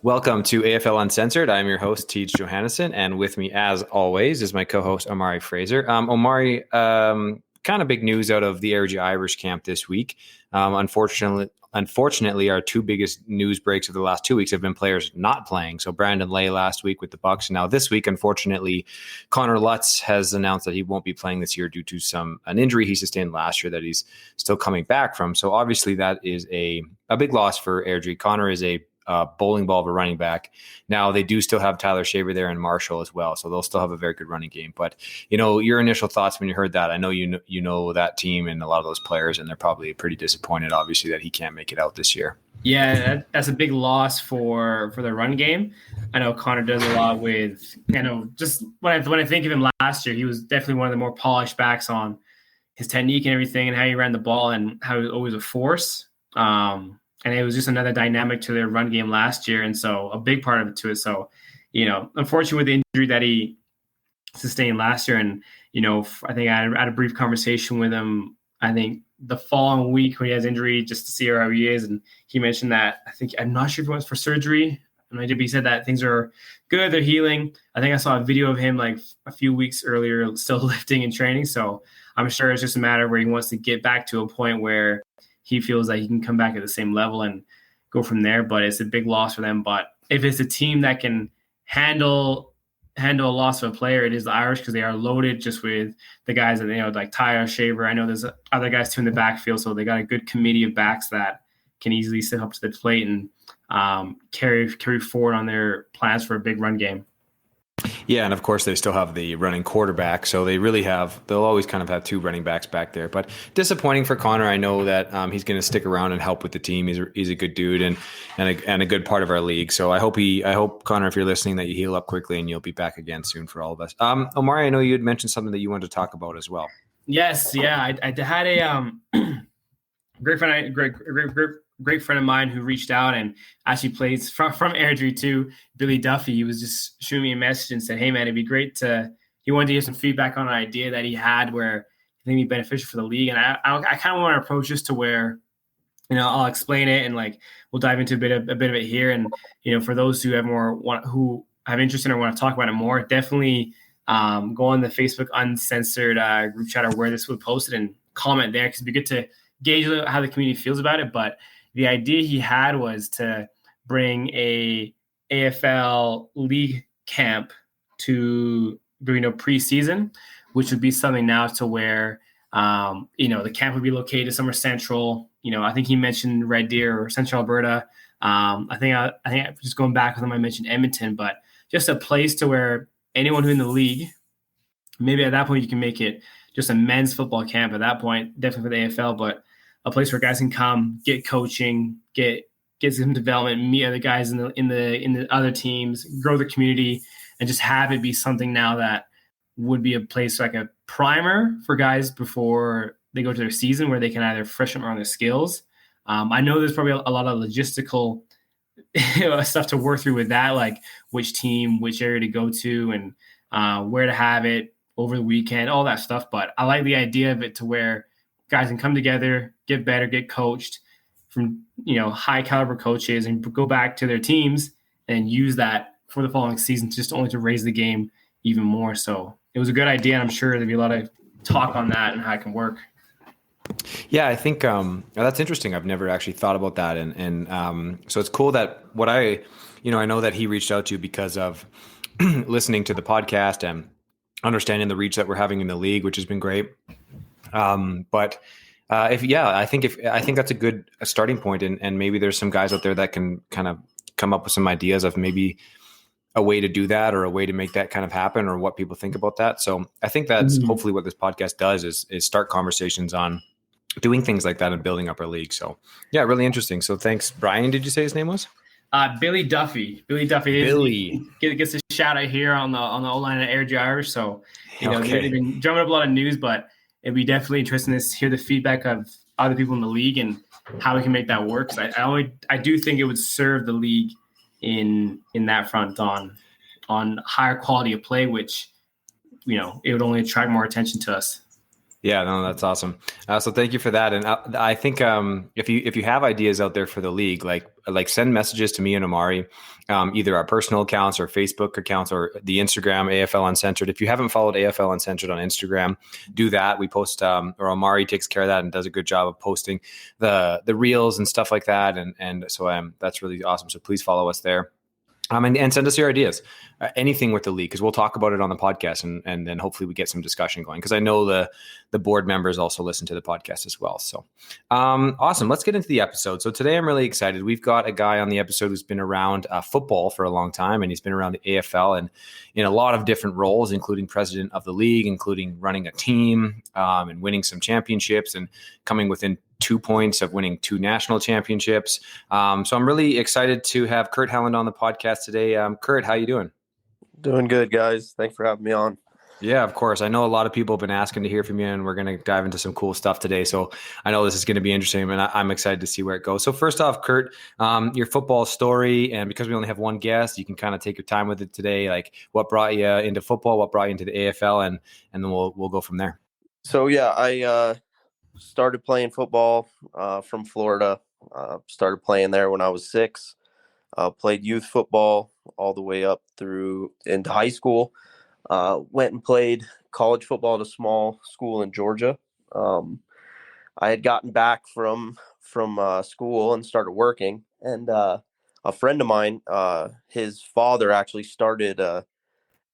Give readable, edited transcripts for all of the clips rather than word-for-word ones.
Welcome to AFL Uncensored. I'm your host, Teej Johannesson, and with me, as always, is my co-host, Omari Fraser. Omari, kind of big news out of the ARG Irish camp this week. Unfortunately, our two biggest news breaks of the last 2 weeks have been players not playing. So Brandon Lay last week with the Bucks. Now this week, unfortunately, Connor Lutz has announced that he won't be playing this year due to an injury he sustained last year that he's still coming back from. So obviously that is a big loss for ARG. Connor is a bowling ball of a running back. Now they do still have Tyler Shaver there and Marshall as well, so they'll still have a very good running game. But your initial thoughts when you heard that, I know you know that team and a lot of those players, and they're probably pretty disappointed, obviously, that he can't make it out this year. Yeah, that's a big loss for the run game. I know Connor does a lot with, just when I think of him last year, he was definitely one of the more polished backs on his technique and everything, and how he ran the ball and how he was always a force. And it was just another dynamic to their run game last year. And so a big part of it to it. So, unfortunately with the injury that he sustained last year, and, I think I had a brief conversation with him, I think the following week when he has injury, just to see how he is. And he mentioned that, I'm not sure if he went for surgery. And he said that things are good, they're healing. I think I saw a video of him like a few weeks earlier, still lifting and training. So I'm sure it's just a matter where he wants to get back to a point where he feels like he can come back at the same level and go from there. But it's a big loss for them. But if it's a team that can handle a loss of a player, it is the Irish, because they are loaded just with the guys that, like Tyler Shaver. I know there's other guys too in the backfield, so they got a good committee of backs that can easily step up to the plate and carry forward on their plans for a big run game. Yeah, and of course they still have the running quarterback, so they'll always kind of have two running backs back there. But disappointing for Connor. I know that he's going to stick around and help with the team. He's a good dude and a good part of our league. So I hope Connor, if you're listening, that you heal up quickly and you'll be back again soon for all of us. Omari, I know you had mentioned something that you wanted to talk about as well. Yes, yeah, I had a great friend of mine who reached out and actually plays from Airdrie too, Billy Duffy. He was just shooting me a message and said, hey man, it'd be great he wanted to get some feedback on an idea that he had where I think it'd be beneficial for the league. And I kind of want to approach this to where, I'll explain it and we'll dive into a bit of it here. And, for those who have interest in or want to talk about it more, definitely go on the Facebook Uncensored group chat or where this was posted and comment there, because it'd be good to gauge how the community feels about it. But the idea he had was to bring a AFL league camp to preseason, which would be something now to where the camp would be located somewhere central. I think he mentioned Red Deer or Central Alberta. I think just going back with him, I mentioned Edmonton, but just a place to where anyone who's in the league, maybe at that point you can make it just a men's football camp at that point, definitely for the AFL, but a place where guys can come, get coaching, get some development, meet other guys in the other teams, grow the community, and just have it be something now that would be a place like a primer for guys before they go to their season, where they can either freshen up on their skills. I know there's probably a lot of logistical stuff to work through with that, like which team, which area to go to, and where to have it over the weekend, all that stuff. But I like the idea of it to where guys can come together, get better, get coached from high caliber coaches, and go back to their teams and use that for the following season, just only to raise the game even more. So it was a good idea, and I'm sure there'd be a lot of talk on that and how it can work. Yeah, I think that's interesting. I've never actually thought about that, and so it's cool that I know that he reached out to you because of listening to the podcast and understanding the reach that we're having in the league, which has been great. I think that's a good starting point, and maybe there's some guys out there that can kind of come up with some ideas of maybe a way to do that or a way to make that kind of happen, or what people think about that. So I think that's hopefully what this podcast does is start conversations on doing things like that and building up our league. So yeah, really interesting. So thanks, Brian. Did you say his name was? Billy Duffy. Billy gets a shout out here on the O-line at ARG Irish. So they've been drumming up a lot of news, but it'd be definitely interesting to hear the feedback of other people in the league and how we can make that work. I do think it would serve the league in that front on higher quality of play, which it would only attract more attention to us. Yeah, no, that's awesome. So thank you for that. And I think if you have ideas out there for the league, like send messages to me and Omari, either our personal accounts or Facebook accounts or the Instagram AFL Uncensored. If you haven't followed AFL Uncensored on Instagram, do that. We post, or Omari takes care of that and does a good job of posting the reels and stuff like that. And so that's really awesome. So please follow us there. And send us your ideas, anything with the league, because we'll talk about it on the podcast, and then hopefully we get some discussion going. Because I know the board members also listen to the podcast as well. So awesome. Let's get into the episode. So today I'm really excited. We've got a guy on the episode who's been around football for a long time, and he's been around the AFL and in a lot of different roles, including president of the league, including running a team and winning some championships and coming within 2 points of winning 2 national championships. So I'm really excited to have Kurt Howland on the podcast today. Kurt, how you doing? Doing good, guys. Thanks for having me on. Yeah, of course. I know a lot of people have been asking to hear from you, and we're going to dive into some cool stuff today. So I know this is going to be interesting, and I'm excited to see where it goes. So first off, Kurt, your football story, and because we only have one guest, you can kind of take your time with it today. Like, what brought you into football? What brought you into the AFL? And then we'll go from there. So yeah, I started playing football from Florida. Started playing there when I was 6. Played youth football all the way up through into high school. Went and played college football at a small school in Georgia. I had gotten back from school and started working, and a friend of mine, his father actually started a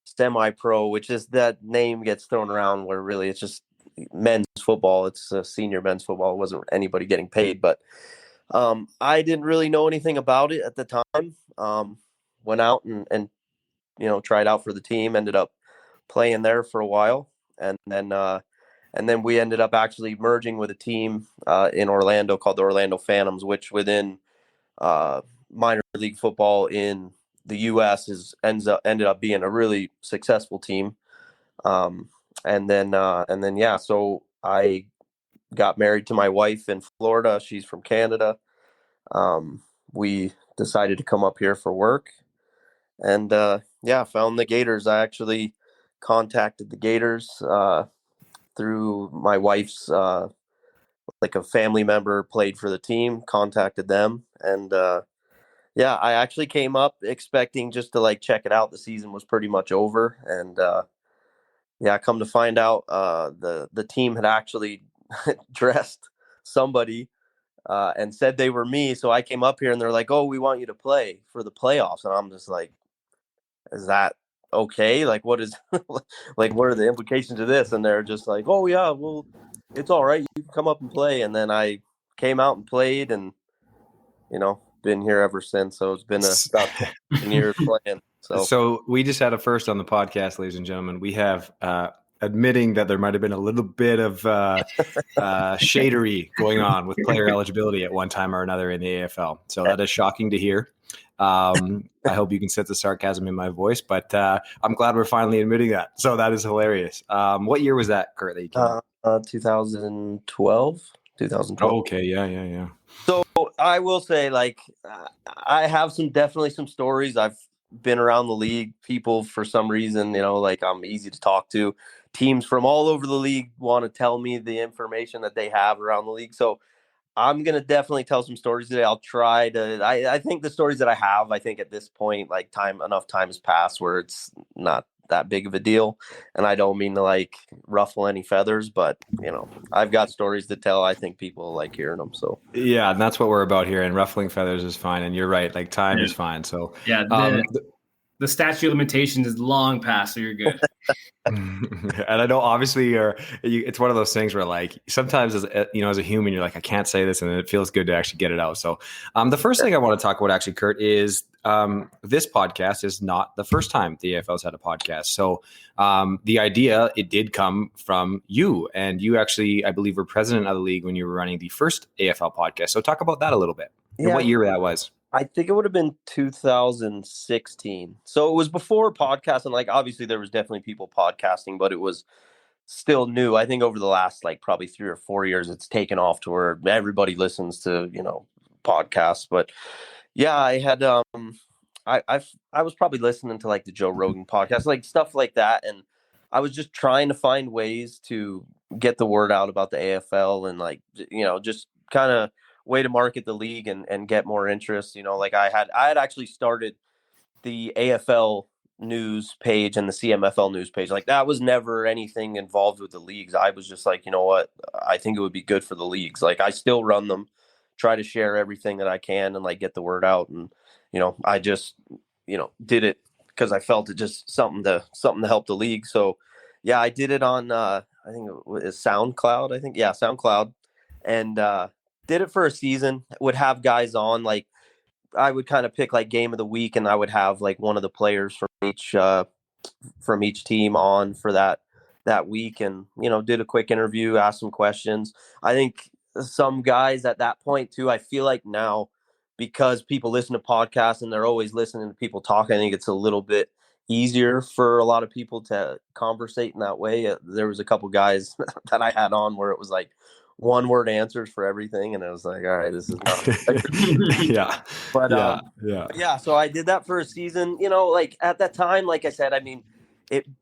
semi-pro, which is that name gets thrown around where really it's just men's football. It's senior men's football. It wasn't anybody getting paid, but I didn't really know anything about it at the time. Went out and tried out for the team, ended up playing there for a while. And then we ended up actually merging with a team in Orlando called the Orlando Phantoms, which within minor league football in the U.S. ended up being a really successful team. And then so I got married to my wife in Florida. She's from Canada. We decided to come up here for work, and found the Gators. I actually contacted the Gators through my wife's like a family member played for the team, contacted them, and I actually came up expecting just to like check it out. The season was pretty much over, and come to find out the team had actually dressed somebody and said they were me. So I came up here and they're like, "Oh, we want you to play for the playoffs." And I'm just like, "Is that okay? Like, what is like, what are the implications of this?" And they're just like, "Oh yeah, well, it's all right. You can come up and play." And then I came out and played, and been here ever since. So it's been about 10 years playing. So we just had a first on the podcast, ladies and gentlemen. We have admitting that there might have been a little bit of shadery going on with player eligibility at one time or another in the AFL. So that is shocking to hear. I hope you can sense the sarcasm in my voice, but I'm glad we're finally admitting that. So that is hilarious. What year was that, Kurt, that you came 2012. Oh, okay. Yeah. So I will say, like, I have definitely some stories. I've been around the league. People, for some reason, like I'm easy to talk to. Teams from all over the league want to tell me the information that they have around the league. So I'm going to definitely tell some stories today. I'll try to, I think the stories that I have, I think at this point, like enough time has passed where it's not that big of a deal. And I don't mean to like ruffle any feathers, but I've got stories to tell. I think people like hearing them. So yeah, and that's what we're about here. And ruffling feathers is fine. And you're right. Like time is fine. So yeah, the statute of limitations is long past, so you're good. And I know obviously it's one of those things where like sometimes as a human, you're like, I can't say this, and it feels good to actually get it out. So the first thing I want to talk about actually, Kurt, is this podcast is not the first time the AFL's had a podcast. So the idea, it did come from you, and you actually, I believe, were president of the league when you were running the first AFL podcast. So talk about that a little bit and what year that was. I think it would have been 2016. So it was before podcasting. Like, obviously there was definitely people podcasting, but it was still new. I think over the last like probably 3 or 4 years, it's taken off to where everybody listens to, podcasts. But yeah, I had, I was probably listening to like the Joe Rogan podcast, like stuff like that. And I was just trying to find ways to get the word out about the AFL and like, just kind of way to market the league and get more interest. Like I had actually started the AFL news page and the CMFL news page. Like that was never anything involved with the leagues. I was just like, you know what? I think it would be good for the leagues. Like I still run them, try to share everything that I can and like get the word out. And, I just, did it because I felt it just something to help the league. So yeah, I did it on, I think it was SoundCloud. Yeah, SoundCloud, and did it for a season. Would have guys on, like I would kind of pick like game of the week, and I would have like one of the players from each team on for that week, and did a quick interview, asked some questions. I think some guys at that point too, I feel like now, because people listen to podcasts and they're always listening to people talk, I think it's a little bit easier for a lot of people to conversate in that way. There was a couple guys that I had on where it was like one word answers for everything, and I was like, all right, this is not Yeah. but Yeah. so I did that for a season. Like at that time, like I said, I mean,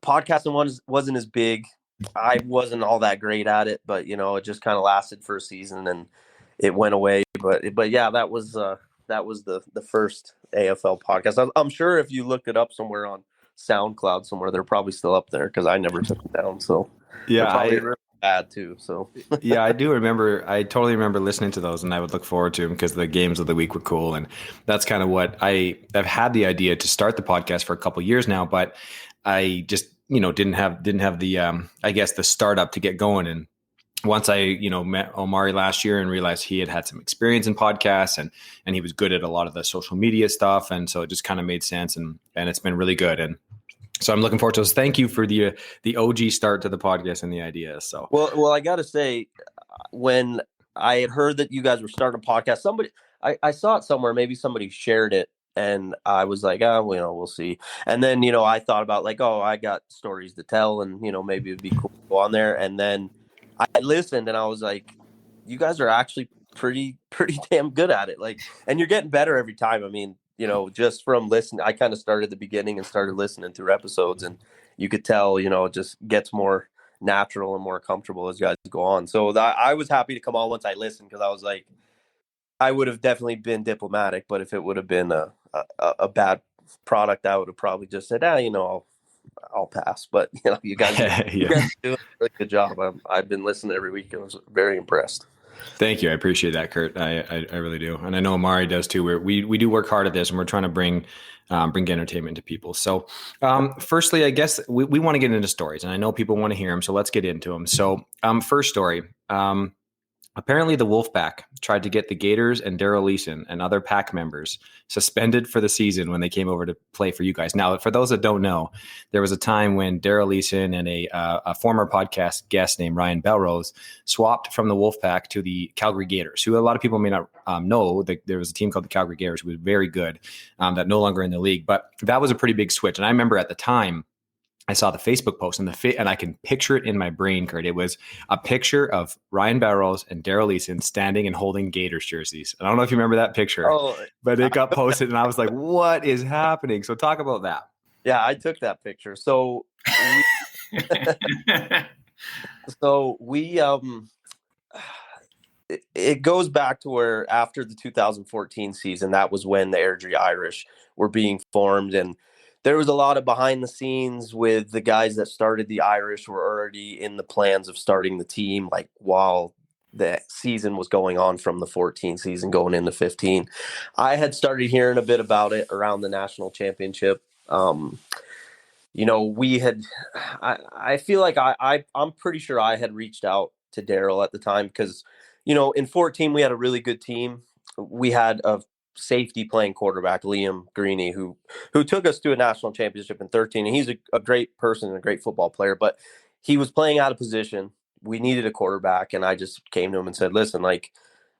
podcasting wasn't as big. I wasn't all that great at it, but it just kind of lasted for a season and it went away. But yeah, that was the first AFL podcast. I'm sure if you looked it up somewhere on SoundCloud somewhere, they're probably still up there because I never took them down. So Yeah, they're probably really bad too. So yeah, I do remember. I totally remember listening to those, and I would look forward to them because the games of the week were cool. And that's kind of what I've had the idea to start the podcast for a couple of years now, but I just didn't have the I guess the startup to get going. And once I met Omari last year and realized he had some experience in podcasts and he was good at a lot of the social media stuff, and so it just kind of made sense, and it's been really good. And so I'm looking forward to this. Thank you for the OG start to the podcast and the idea. So well, I got to say, when I had heard that you guys were starting a podcast, I saw it somewhere. Maybe somebody shared it, and I was like, oh, we'll see. And then I thought about like, oh, I got stories to tell, and maybe it'd be cool to go on there. And then I listened, and I was like, you guys are actually pretty damn good at it. Like, and you're getting better every time. I mean, just from listening, I kind of started at the beginning and started listening through episodes, and you could tell, it just gets more natural and more comfortable as you guys go on. So I was happy to come on once I listened, because I was like, I would have definitely been diplomatic, but if it would have been a bad product, I would have probably just said, I'll pass. But you guys, you guys do a really good job. I've been listening every week. I was very impressed. Thank you. I appreciate that, Kurt. I really do. And I know Omari does too. We do work hard at this, and we're trying to bring entertainment to people. So firstly, I guess we want to get into stories, and I know people want to hear them. So let's get into them. So first story. Apparently, the Wolfpack tried to get the Gators and Daryl Leeson and other pack members suspended for the season when they came over to play for you guys. Now, for those that don't know, there was a time when Daryl Leeson and a former podcast guest named Ryan Belrose swapped from the Wolfpack to the Calgary Gators, who a lot of people may not know. There was a team called the Calgary Gators who was very good, that no longer in the league. But that was a pretty big switch. And I remember at the time, I saw the Facebook post and I can picture it in my brain, Kurt. It was a picture of Ryan Barrows and Daryl Leeson standing and holding Gators jerseys. I don't know if you remember that picture, but it got posted and I was like, what is happening? So talk about that. Yeah, I took that picture. So it goes back to where after the 2014 season, that was when the Airdrie Irish were being formed, and there was a lot of behind the scenes with the guys that started the Irish were already in the plans of starting the team, like while the season was going on from the 14 season going into 15. I had started hearing a bit about it around the national championship. I feel like I'm pretty sure I had reached out to Daryl at the time because, in 14, we had a really good team. We had a safety playing quarterback, Liam Greeny, who took us to a national championship in 13. And he's a great person and a great football player, but he was playing out of position. We needed a quarterback. And I just came to him and said, listen, like,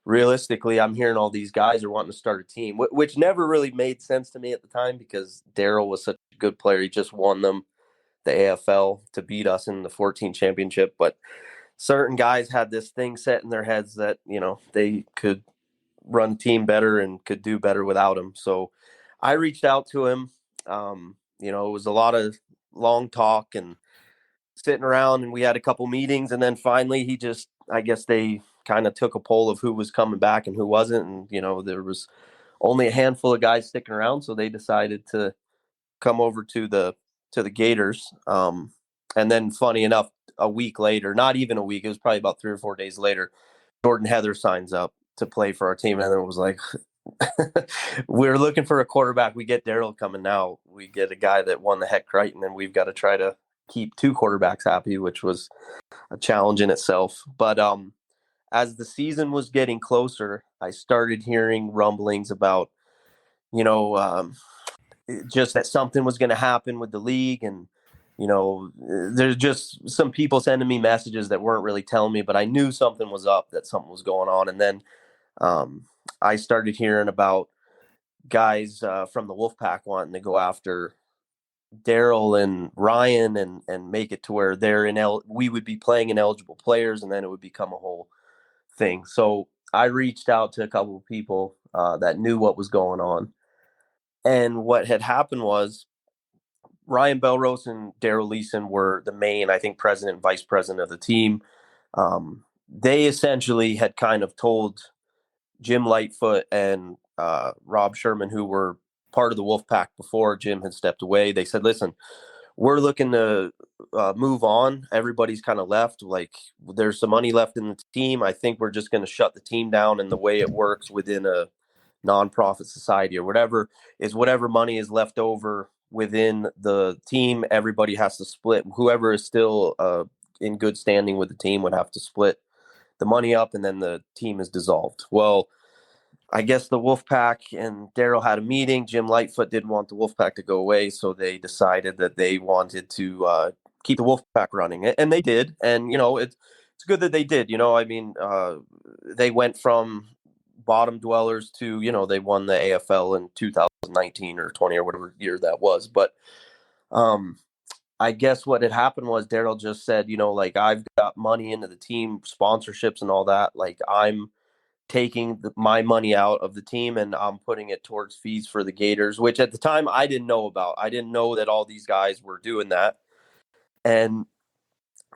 realistically, I'm hearing all these guys are wanting to start a team, which never really made sense to me at the time because Daryl was such a good player. He just won them the AFL to beat us in the 14 championship. But certain guys had this thing set in their heads that, they could run team better and could do better without him. So I reached out to him. It was a lot of long talk, and sitting around, and we had a couple meetings, and then finally I guess they kind of took a poll of who was coming back and who wasn't. And, there was only a handful of guys sticking around. So they decided to come over to the Gators. And then funny enough, a week later, not even a week, it was probably about 3 or 4 days later, Jordan Heather signs up to play for our team. And then it was like, we're looking for a quarterback. We get Daryl coming now. We get a guy that won the Heck Crichton, and we've got to try to keep 2 quarterbacks happy, which was a challenge in itself. But as the season was getting closer, I started hearing rumblings about, just that something was going to happen with the league. And, there's just some people sending me messages that weren't really telling me, but I knew something was up, that something was going on. And then I started hearing about guys from the Wolfpack wanting to go after Daryl and Ryan and make it to where we would be playing ineligible players, and then it would become a whole thing. So I reached out to a couple of people that knew what was going on. And what had happened was Ryan Belrose and Daryl Leeson were the main, I think, president and vice president of the team. They essentially had kind of told Jim Lightfoot and Rob Sherman, who were part of the Wolfpack before Jim had stepped away. They said, listen, we're looking to move on. Everybody's kind of left. Like, there's some money left in the team. I think we're just going to shut the team down. And the way it works within a nonprofit society or whatever is whatever money is left over within the team, everybody has to split. Whoever is still in good standing with the team would have to split the money up, and then the team is dissolved. Well, I guess the Wolfpack and Daryl had a meeting. Jim Lightfoot didn't want the Wolfpack to go away, so they decided that they wanted to keep the Wolfpack running, and they did. And it's good that they did. They went from bottom dwellers to they won the AFL in 2019 or 20 or whatever year that was. But I guess what had happened was Daryl just said, like, I've got money into the team, sponsorships and all that. Like, I'm taking my money out of the team and I'm putting it towards fees for the Gators, which at the time I didn't know about. I didn't know that all these guys were doing that. And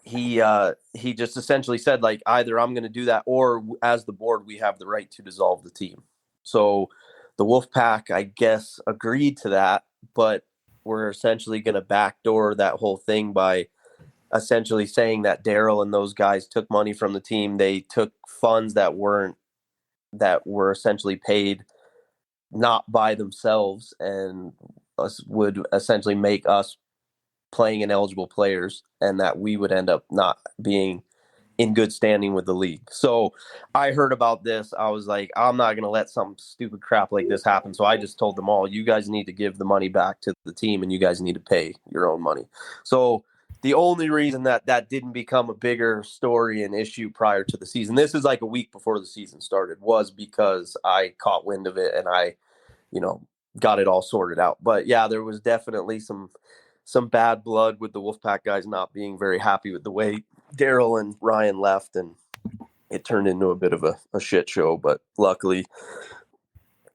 he just essentially said, like, either I'm going to do that, or as the board, we have the right to dissolve the team. So the Wolfpack, I guess, agreed to that, but we're essentially going to backdoor that whole thing by essentially saying that Daryl and those guys took money from the team. They took funds that were essentially paid not by themselves, and would essentially make us playing ineligible players, and that we would end up not being in good standing with the league. So I heard about this. I was like, I'm not going to let some stupid crap like this happen. So I just told them all, you guys need to give the money back to the team, and you guys need to pay your own money. So the only reason that didn't become a bigger story and issue prior to the season, this is like a week before the season started, was because I caught wind of it and I, got it all sorted out. But yeah, there was definitely some bad blood with the Wolfpack guys not being very happy with the way Daryl and Ryan left, and it turned into a bit of a shit show. But luckily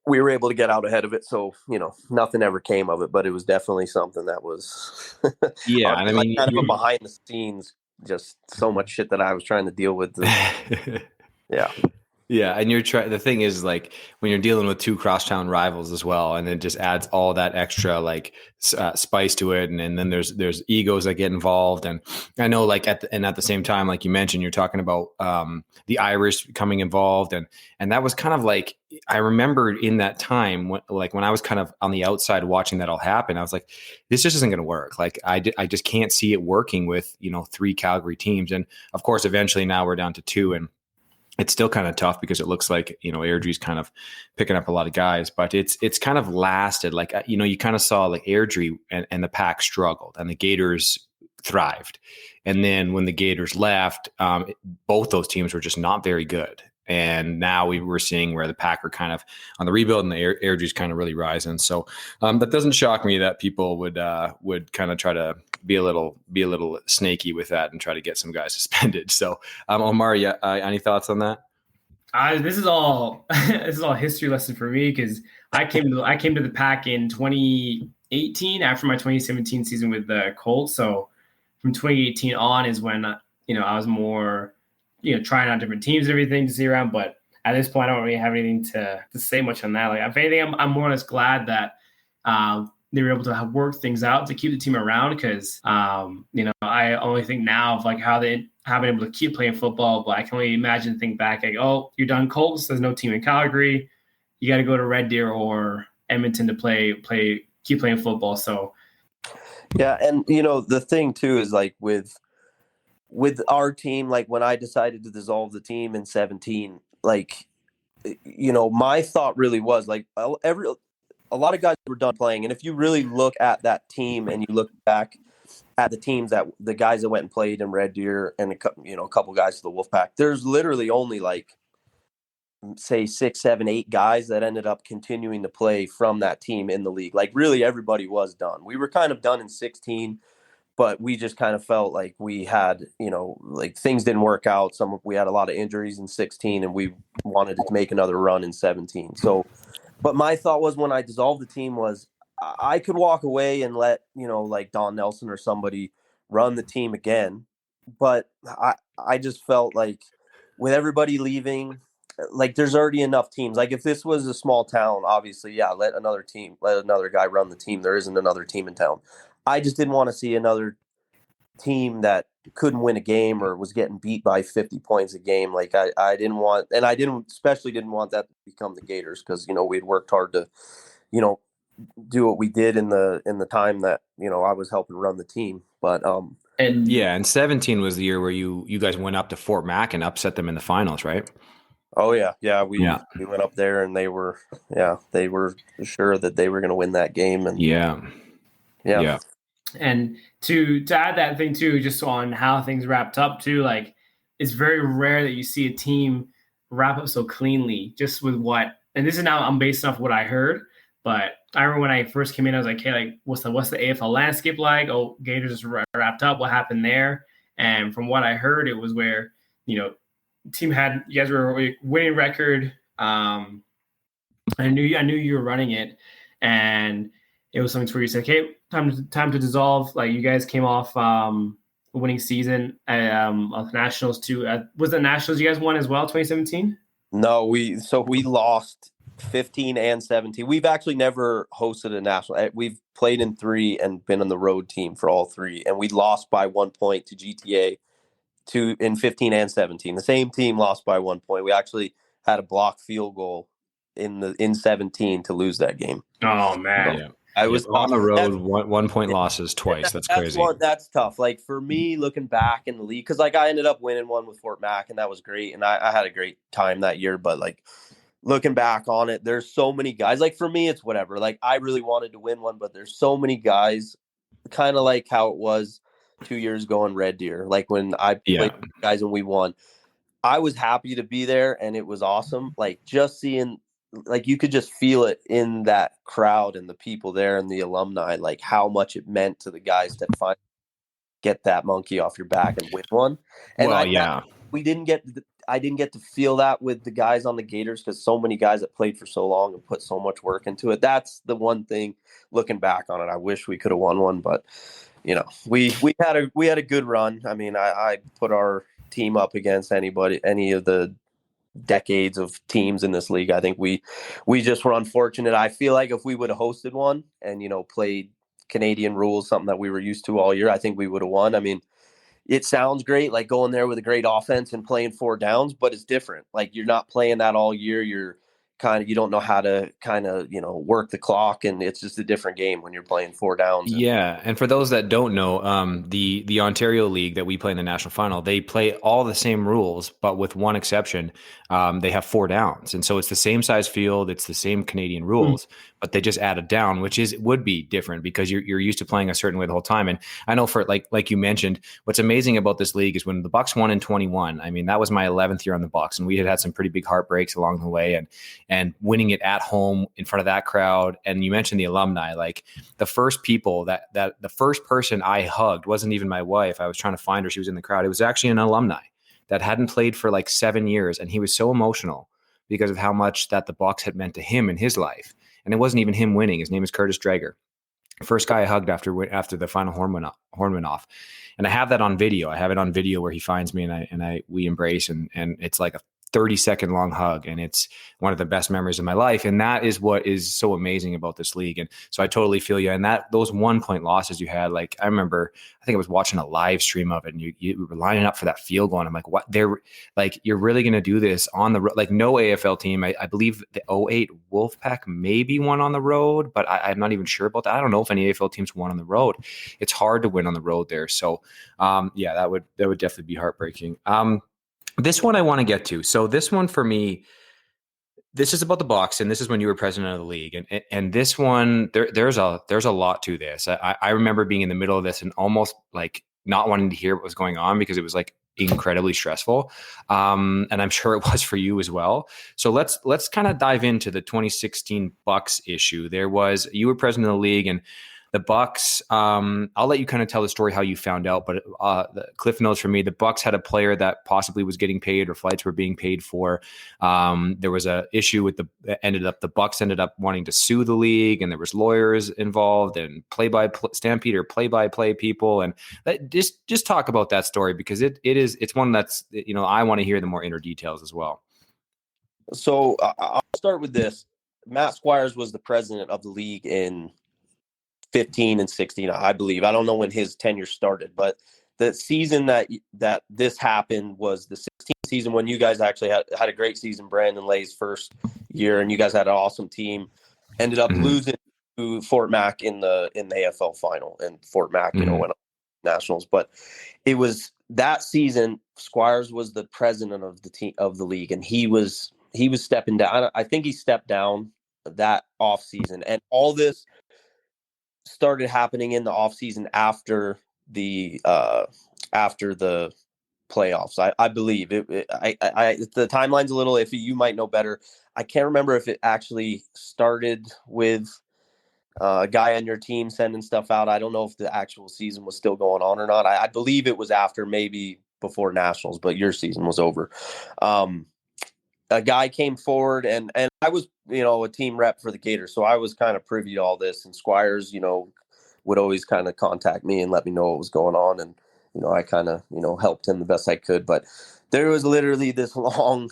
we were able to get out ahead of it. So, nothing ever came of it, but it was definitely something that was yeah. And I mean, kind of a behind the scenes, just so much shit that I was trying to deal with. Yeah. Yeah, and the thing is, like, when you're dealing with 2 crosstown rivals as well, and it just adds all that extra spice to it, and then there's egos that get involved, and I know, like, at the same time, like you mentioned, you're talking about the Irish becoming involved, and that was kind of like, I remember in that time when I was kind of on the outside watching that all happen, I was like, this just isn't going to work. Like, I just can't see it working with 3 Calgary teams, and of course, eventually now we're down to 2, and it's still kind of tough because it looks like, Airdrie's kind of picking up a lot of guys, but it's kind of lasted. Like, you kind of saw like Airdrie and the Pack struggled and the Gators thrived. And then when the Gators left, both those teams were just not very good. And now we were seeing where the Pack are kind of on the rebuild and the Airdrie's kind of really rising. So that doesn't shock me that people would kind of try to be a little snaky with that and try to get some guys suspended. So Omari, any thoughts on that? This is all history lesson for me, because I came to the Pack in 2018 after my 2017 season with the Colts. So from 2018 on is when, I was more, trying out different teams and everything to see around. But at this point, I don't really have anything to say much on that. Like, if anything, I'm more or less glad that they were able to have worked things out to keep the team around, because, I only think now of like how they have been able to keep playing football, but I can only imagine, think back like, oh, you're done Colts, there's no team in Calgary, you got to go to Red Deer or Edmonton to keep playing football. So yeah, and the thing too is like with our team, like when I decided to dissolve the team in 17, like my thought really was like a lot of guys were done playing. And if you really look at that team and you look back at the guys that went and played in Red Deer and a couple guys to the Wolfpack, there's literally only like, say 6, 7, 8 guys that ended up continuing to play from that team in the league. Like really everybody was done. We were kind of done in 16, but we just kind of felt like we had, like things didn't work out. We had a lot of injuries in 16 and we wanted to make another run in 17. So, but my thought was when I dissolved the team was I could walk away and let, like Don Nelson or somebody run the team again. But I just felt like with everybody leaving, like there's already enough teams. Like if this was a small town, obviously, yeah, let another guy run the team. There isn't another team in town. I just didn't want to see another team that couldn't win a game or was getting beat by 50 points a game. Like I didn't want, and I especially didn't want that to become the Gators, because we'd worked hard to do what we did in the time that I was helping run the team. But and 17 was the year where you guys went up to Fort Mac and upset them in the finals, right? Oh yeah, we went up there and they were sure that they were going to win that game. And yeah. And to add that thing too, just on how things wrapped up too, like it's very rare that you see a team wrap up so cleanly, just with what, and this is now I'm based off what I heard, but I remember when I first came in, I was like, hey, like what's the AFL landscape like? Oh, Gators just wrapped up. What happened there? And from what I heard, it was where, team had, you guys were a winning record. I knew you were running it, and it was something where you said, okay, time to dissolve. Like you guys came off a winning season of the Nationals too. Was the Nationals you guys won as well, 2017? No, we lost 15 and 17. We've actually never hosted a national. We've played in 3 and been on the road team for all 3, and we lost by 1 point to GTA in 15 and 17. The same team lost by 1 point. We actually had a blocked field goal in 17 to lose that game. Oh man. Yeah. I was on the road, 1 point losses twice. That's crazy. That's tough. Like for me, looking back in the league, because like I ended up winning one with Fort Mac, and that was great, and I had a great time that year. But like looking back on it, there's so many guys. Like for me, it's whatever. Like I really wanted to win one, but there's so many guys, kind of like how it was 2 years ago in Red Deer. Like when I played guys and we won, I was happy to be there, and it was awesome. Like just seeing. Like you could just feel it in that crowd and the people there and the alumni, like how much it meant to the guys to finally get that monkey off your back and win one. And I didn't get to feel that with the guys on the Gators, because so many guys that played for so long and put so much work into it. That's the one thing looking back on it. I wish we could have won one, but we had a good run. I mean, I put our team up against any of the decades of teams in this league. I think we just were unfortunate. I feel like if we would have hosted one and played Canadian rules, something that we were used to all year, I think we would have won. I mean, it sounds great, like going there with a great offense and playing 4 downs, but it's different. Like you're not playing that all year. You're you don't know how to work the clock, and it's just a different game when you're playing 4 downs. Yeah, and for those that don't know, the Ontario League that we play in the national final, they play all the same rules, but with one exception. They have 4 downs, and so it's the same size field, it's the same Canadian rules, but they just add a down, which would be different because you're used to playing a certain way the whole time. And I know for like you mentioned, what's amazing about this league is when the Bucks won in 21. I mean, that was my 11th year on the Bucks, and we had some pretty big heartbreaks along the way, and winning it at home in front of that crowd. And you mentioned the alumni, like the first people that the first person I hugged wasn't even my wife. I was trying to find her. She was in the crowd. It was actually an alumni that hadn't played for like 7 years. And he was so emotional because of how much that the Bucks had meant to him in his life. And it wasn't even him winning. His name is Curtis Drager. First guy I hugged after the final horn went off, and I have that on video. I have it on video where he finds me and we embrace, and it's like a 30-second long hug, and it's one of the best memories of my life. And that is what is so amazing about this league. And so I totally feel you. And those 1-point losses you had, like I remember, I think I was watching a live stream of it, and you were lining up for that field goal. And I'm like, what? They're like, you're really going to do this on the road? Like no AFL team. I believe the 08 Wolfpack maybe won on the road, but I'm not even sure about that. I don't know if any AFL teams won on the road. It's hard to win on the road there. So yeah, that would definitely be heartbreaking. This one I want to get to. So this one for me, this is about the Bucs, and this is when you were president of the league. And this one, there's a lot to this. I remember being in the middle of this and almost like not wanting to hear what was going on because it was like incredibly stressful. And I'm sure it was for you as well. So let's kind of dive into the 2016 Bucs issue. You were president of the league, and the Bucs, I'll let you kind of tell the story how you found out, but the cliff notes for me, the Bucs had a player that possibly was getting paid or flights were being paid for. There was a issue with the Bucs ended up wanting to sue the league, and there was lawyers involved and Stampede or play-by-play people. And just talk about that story, because it's one that's, I want to hear the more inner details as well. So I'll start with this. Matt Squires was the president of the league in 15 and 16, I believe. I don't know when his tenure started, but the season that this happened was the 16th season, when you guys actually had a great season. Brandon Lay's first year, and you guys had an awesome team. Ended up losing to Fort Mac in the AFL final, and Fort Mac, went up nationals. But it was that season. Squires was the president of the team of the league, and he was stepping down. I think he stepped down that off season, and all this started happening in the off season after the playoffs. I believe the timeline's a little iffy. You might know better. I can't remember if it actually started with a guy on your team sending stuff out. I don't know if the actual season was still going on or not. I believe it was after, maybe before nationals, but your season was over. A guy came forward, and I was, a team rep for the Gators, so I was kind of privy to all this. And Squires, would always kind of contact me and let me know what was going on, and I kind of helped him the best I could. But there was literally this long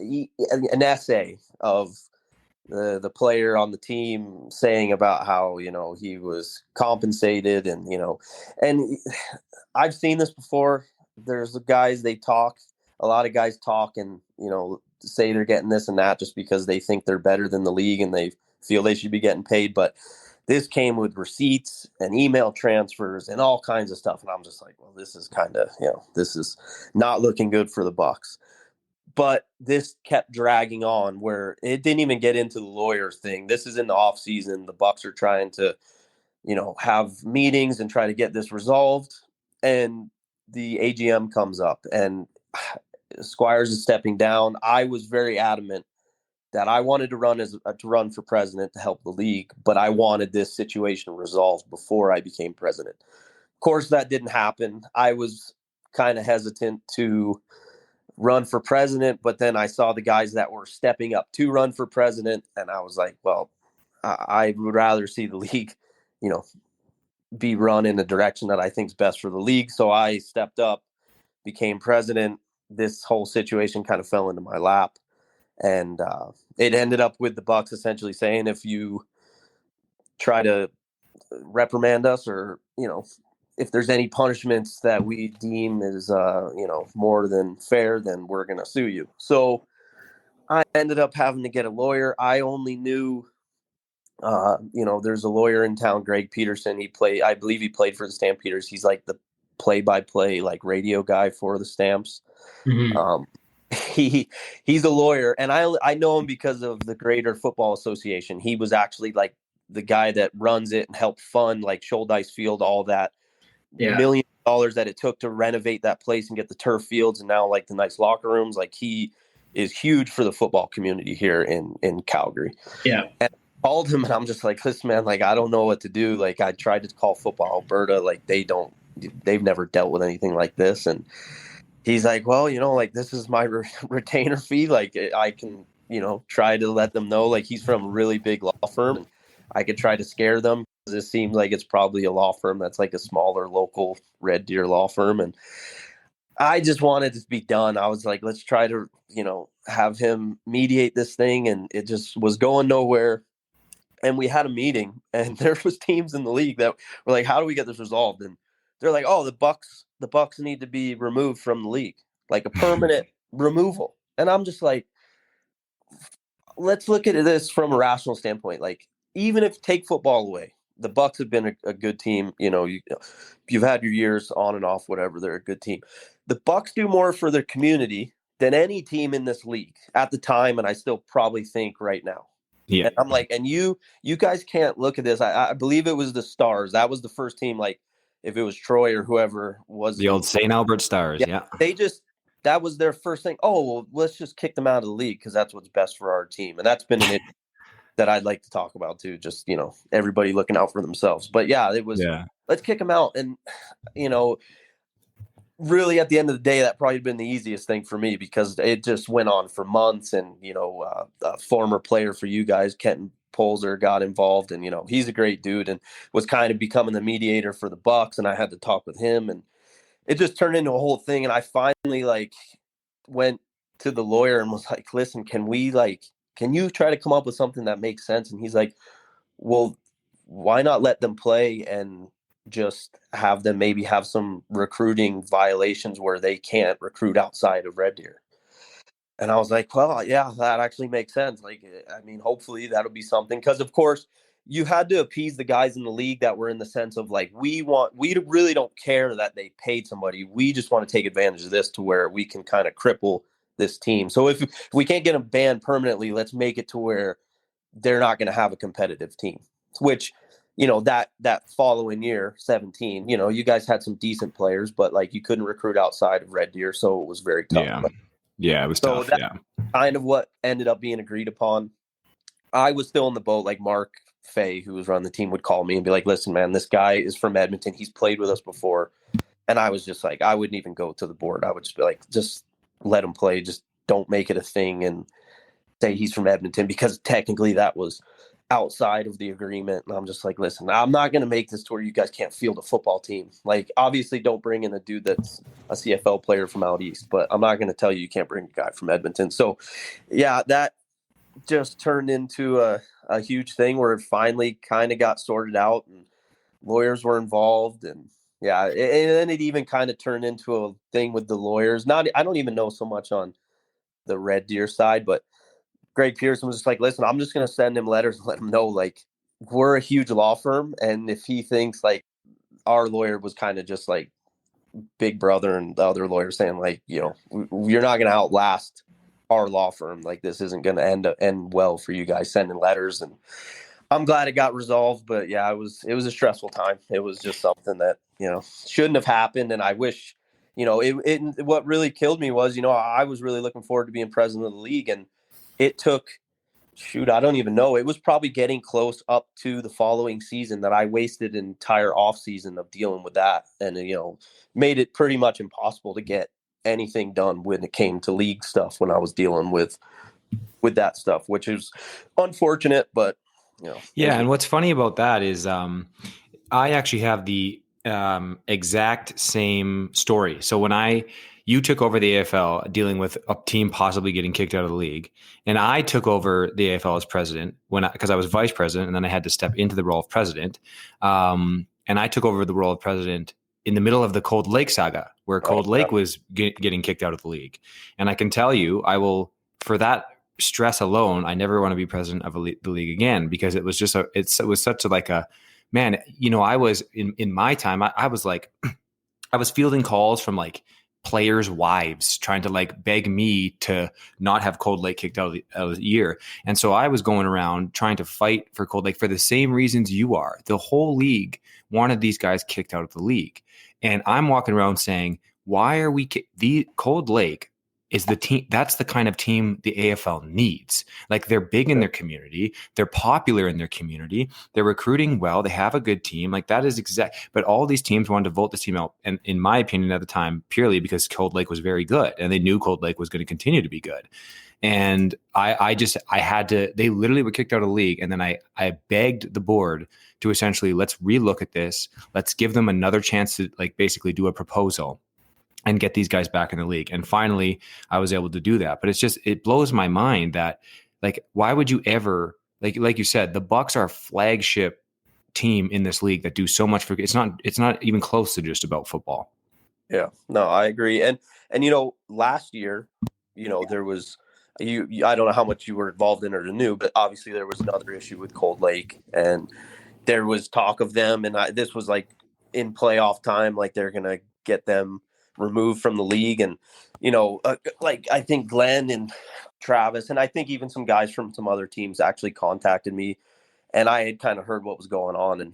an essay of the player on the team saying about how he was compensated, and and I've seen this before. There's guys, they talk. A lot of guys talk and say they're getting this and that just because they think they're better than the league and they feel they should be getting paid. But this came with receipts and email transfers and all kinds of stuff. And I'm just like, well, this is kind of, this is not looking good for the Bucs. But this kept dragging on, where it didn't even get into the lawyer thing. This is in the off season. The Bucs are trying to, have meetings and try to get this resolved. And the AGM comes up, and Squires is stepping down. I was very adamant that I wanted to run for president to help the league, but I wanted this situation resolved before I became president. Of course, that didn't happen. I was kind of hesitant to run for president, but then I saw the guys that were stepping up to run for president, and I was like, well, I would rather see the league, be run in the direction that I think is best for the league. So I stepped up, became president. This whole situation kind of fell into my lap, and it ended up with the Bucs essentially saying, if you try to reprimand us, or if there's any punishments that we deem is more than fair, then we're going to sue you. So I ended up having to get a lawyer. I only knew there's a lawyer in town, Greg Peterson. I believe he played for the Stampeders. He's like the play-by-play radio guy for the Stamps. He's a lawyer, and I know him because of the Greater Football Association. He was actually like the guy that runs it and helped fund like Shouldice Field, all that $1 million that it took to renovate that place and get the turf fields and now like the nice locker rooms. Like, he is huge for the football community here in Calgary. Yeah. And I called him, and I'm just like, listen, man, like, I don't know what to do. Like, I tried to call Football Alberta, like they've never dealt with anything like this. And he's like, well, like, this is my retainer fee. Like, I can, try to let them know, like, he's from a really big law firm, and I could try to scare them, it seems like it's probably a law firm that's like a smaller local Red Deer law firm. And I just wanted it to be done. I was like, let's try to, have him mediate this thing. And it just was going nowhere. And we had a meeting, and there was teams in the league that were like, how do we get this resolved? And they're like, oh, the Bucks need to be removed from the league, like a permanent removal. And I'm just like, let's look at this from a rational standpoint. Like, even if take football away, the Bucks have been a good team. You've had your years on and off, whatever. They're a good team. The Bucks do more for their community than any team in this league at the time, and I still probably think right now. Yeah. And I'm like, and you guys can't look at this. I believe it was the Stars. That was the first team. Like, if it was Troy or whoever was the old St. Albert Stars. Yeah. That was their first thing. Oh, well, let's just kick them out of the league because that's what's best for our team. And that's been an issue that I'd like to talk about too. Just, everybody looking out for themselves. But yeah, it was, let's kick them out. And, really at the end of the day, that probably been the easiest thing for me because it just went on for months. And, a former player for you guys, Kenton Polzer, got involved, and, he's a great dude and was kind of becoming the mediator for the Bucks. And I had to talk with him, and it just turned into a whole thing. And I finally went to the lawyer and was like, listen, can you try to come up with something that makes sense? And he's like, well, why not let them play and just have them maybe have some recruiting violations where they can't recruit outside of Red Deer? And I was like, well, yeah, that actually makes sense. Hopefully that'll be something. Because, of course, you had to appease the guys in the league that were in the sense of we really don't care that they paid somebody. We just want to take advantage of this to where we can kind of cripple this team. So if we can't get them banned permanently, let's make it to where they're not going to have a competitive team, which, that following year, 17, you guys had some decent players, but you couldn't recruit outside of Red Deer. So it was very tough. Yeah, it was tough. That's kind of what ended up being agreed upon. I was still in the boat. Mark Fay, who was running the team, would call me and be like, listen, man, this guy is from Edmonton. He's played with us before. And I was just like, I wouldn't even go to the board. I would just be like, just let him play. Just don't make it a thing and say he's from Edmonton, because technically that was outside of the agreement. And I'm just like, listen, I'm not going to make this to where you guys can't field a football team. Obviously don't bring in a dude that's a CFL player from out east, but I'm not going to tell you can't bring a guy from Edmonton. So yeah, that just turned into a huge thing where it finally kind of got sorted out and lawyers were involved. And yeah, and then it even kind of turned into a thing with the lawyers. I don't even know so much on the Red Deer side, but Greg Pearson was just like, listen, I'm just going to send him letters and let him know, we're a huge law firm. And if he thinks our lawyer was kind of just big brother, and the other lawyer saying you're not going to outlast our law firm. This isn't going to end well for you guys sending letters. And I'm glad it got resolved, but yeah, it was a stressful time. It was just something that, shouldn't have happened. And I wish, what really killed me was, I was really looking forward to being president of the league, and it took, I don't even know. It was probably getting close up to the following season that I wasted an entire off season of dealing with that. And, made it pretty much impossible to get anything done when it came to league stuff when I was dealing with that stuff, which is unfortunate, but, Yeah. And what's funny about that is I actually have the exact same story. So when you took over the AFL dealing with a team possibly getting kicked out of the league, and I took over the AFL as president because I was vice president, and then I had to step into the role of president. And I took over the role of president in the middle of the Cold Lake saga, where Cold Lake was getting kicked out of the league. And I can tell you, for that stress alone, I never want to be president of the league again, because it was just it was such a man. I was in my time, I was I was fielding calls from players' wives trying to beg me to not have Cold Lake kicked out of the year. And so I was going around trying to fight for Cold Lake for the same reasons you are. The whole league wanted these guys kicked out of the league. And I'm walking around saying, why are we the Cold Lake is the team. That's the kind of team the AFL needs. Like, they're big in their community. They're popular in their community. They're recruiting well. They have a good team. Like, that is but all these teams wanted to vote this team out. And in my opinion at the time, purely because Cold Lake was very good and they knew Cold Lake was going to continue to be good. And I had to, they literally were kicked out of the league. And then I begged the board to essentially, let's relook at this. Let's give them another chance to like basically do a proposal and get these guys back in the league. And finally I was able to do that. But it blows my mind that, like, why would you ever, like you said, the Bucks are a flagship team in this league that do so much for, it's not even close to just about football. Yeah, no, I agree. And last year, there was, I don't know how much you were involved in or knew, but obviously there was another issue with Cold Lake, and there was talk of them, and this was like in playoff time, like they're gonna get them removed from the league, and like I think Glenn and Travis, and I think even some guys from some other teams actually contacted me, and I had kind of heard what was going on, and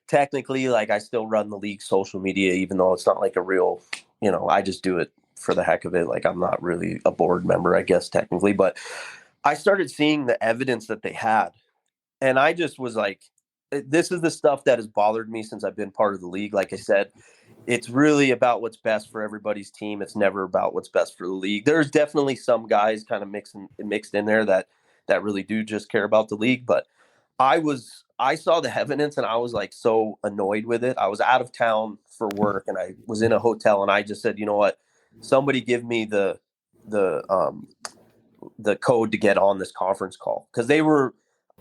technically, like, I still run the league social media, even though it's not like a real, I just do it for the heck of it. Like, I'm not really a board member, I guess, technically, but I started seeing the evidence that they had. And I just was like, this is the stuff that has bothered me since I've been part of the league. Like I said, it's really about what's best for everybody's team. It's never about what's best for the league. There's definitely some guys kind of mixed in there that really do just care about the league. But I saw the evidence and I was like so annoyed with it. I was out of town for work and I was in a hotel and I just said, you know what? Somebody give me the code to get on this conference call, because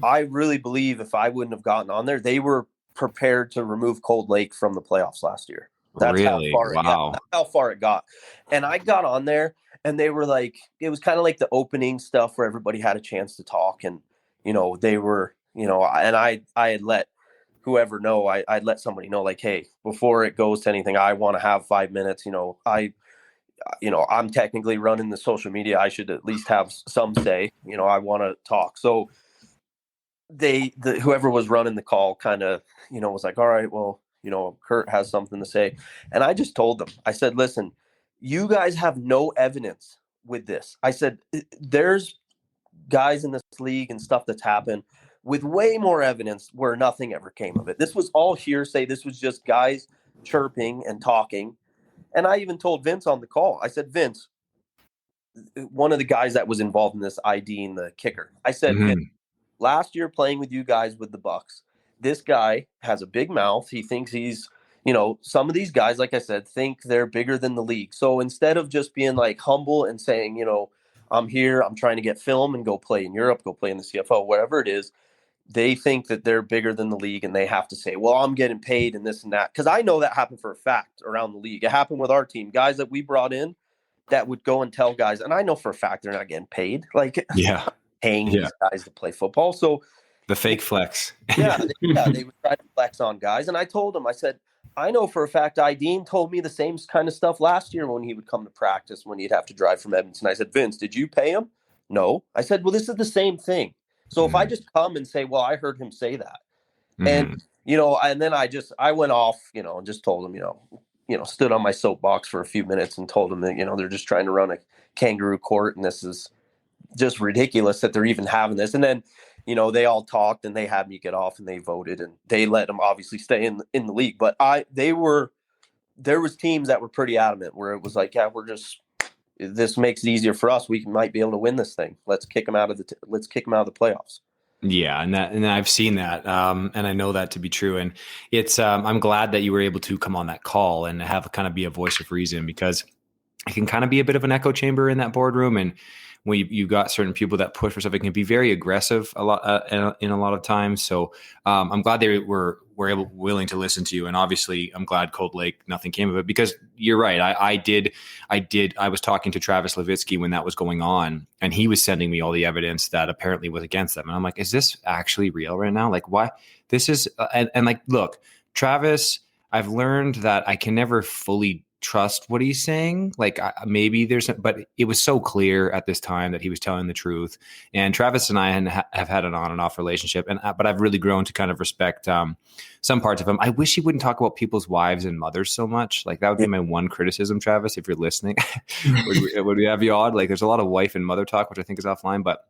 I really believe if I wouldn't have gotten on there, they were prepared to remove Cold Lake from the playoffs last year. That's really? That's how far it got. And I got on there and they were like, it was kind of like the opening stuff where everybody had a chance to talk, and they were, and I had let whoever know, I'd let somebody know, like, hey, before it goes to anything, I want to have 5 minutes. I'm technically running the social media. I should at least have some say. I want to talk. So whoever was running the call kind of, was like, all right, well, Kurt has something to say. And I just told them, I said, listen, you guys have no evidence with this. I said, there's guys in this league and stuff that's happened with way more evidence where nothing ever came of it. This was all hearsay. This was just guys chirping and talking. And I even told Vince on the call, I said, Vince, one of the guys that was involved in this IDing the kicker, I said, Vince, last year playing with you guys with the Bucks, this guy has a big mouth. He thinks he's, some of these guys, like I said, think they're bigger than the league. So instead of just being like humble and saying, I'm here, I'm trying to get film and go play in Europe, go play in the CFL, whatever it is, they think that they're bigger than the league, and they have to say, well, I'm getting paid and this and that. Because I know that happened for a fact around the league. It happened with our team. Guys that we brought in that would go and tell guys, and I know for a fact they're not getting paid. Like, paying these guys to play football. So the fake flex. They would try to flex on guys. And I told him, I said, I know for a fact Dean told me the same kind of stuff last year when he would come to practice, when he'd have to drive from Edmonton. I said, Vince, did you pay him? No. I said, well, this is the same thing. So if I just come and say, well, I heard him say that, and, and then I went off, and just told him, stood on my soapbox for a few minutes and told him that, they're just trying to run a kangaroo court. And this is just ridiculous that they're even having this. And then, they all talked and they had me get off and they voted and they let them obviously stay in the league. But there was teams that were pretty adamant where it was like, yeah, this makes it easier for us. We might be able to win this thing. Let's kick them out of the playoffs. Yeah. And I've seen that. And I know that to be true. And it's, I'm glad that you were able to come on that call and have kind of be a voice of reason, because it can kind of be a bit of an echo chamber in that boardroom. And when you got certain people that push for stuff, it can be very aggressive in a lot of times. So I'm glad they were willing to listen to you. And obviously I'm glad Cold Lake, nothing came of it, because you're right. I was talking to Travis Levitsky when that was going on, and he was sending me all the evidence that apparently was against them. And I'm like, is this actually real right now? Like, why this is, and like, look, Travis, I've learned that I can never fully trust what he's saying. Like maybe but it was so clear at this time that he was telling the truth. And Travis and I have had an on and off relationship, but I've really grown to kind of respect some parts of him. I wish he wouldn't talk about people's wives and mothers so much. Like that would be my one criticism, Travis, if you're listening. would we have you on? Like there's a lot of wife and mother talk, which I think is offline, but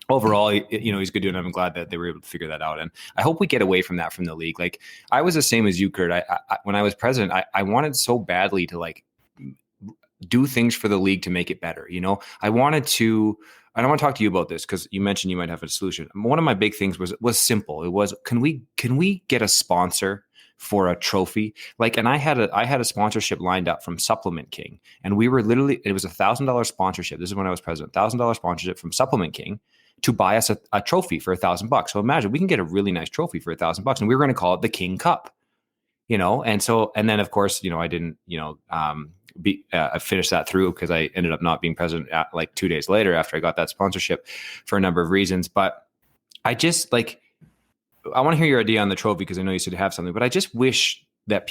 overall, he's good doing it. I'm glad that they were able to figure that out. And I hope we get away from that from the league. Like I was the same as you, Kurt. I when I was president, I wanted so badly to like do things for the league to make it better. I wanted to, and I want to talk to you about this because you mentioned you might have a solution. One of my big things was simple. It was, can we get a sponsor for a trophy? Like, and I had a sponsorship lined up from Supplement King, and we were literally, it was $1,000 sponsorship. This is when I was president, $1,000 sponsorship from Supplement King to buy us a trophy for $1,000. So imagine we can get a really nice trophy for $1,000, and we were going to call it the King Cup, and then of course, I didn't, I finished that through because I ended up not being president like 2 days later after I got that sponsorship for a number of reasons. But I just I want to hear your idea on the trophy because I know you said have something, but I just wish that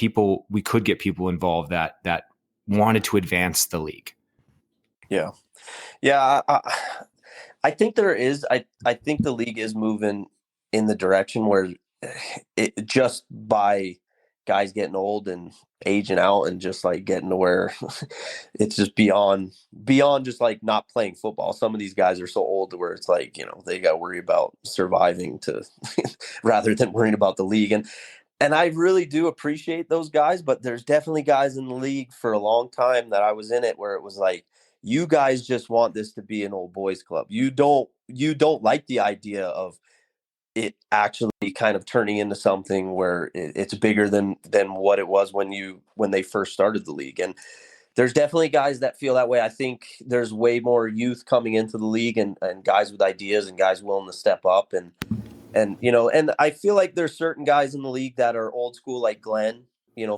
we could get people involved that wanted to advance the league. Yeah. Yeah. I think there is. I think the league is moving in the direction where it just by guys getting old and aging out and just like getting to where it's just beyond just like not playing football. Some of these guys are so old to where it's like, they got to worry about surviving to rather than worrying about the league. And I really do appreciate those guys, but there's definitely guys in the league for a long time that I was in it where it was like, you guys just want this to be an old boys club. You don't like the idea of it actually kind of turning into something where it's bigger than what it was when they first started the league. And there's definitely guys that feel that way. I think there's way more youth coming into the league and guys with ideas and guys willing to step up. And I feel like there's certain guys in the league that are old school, like Glenn,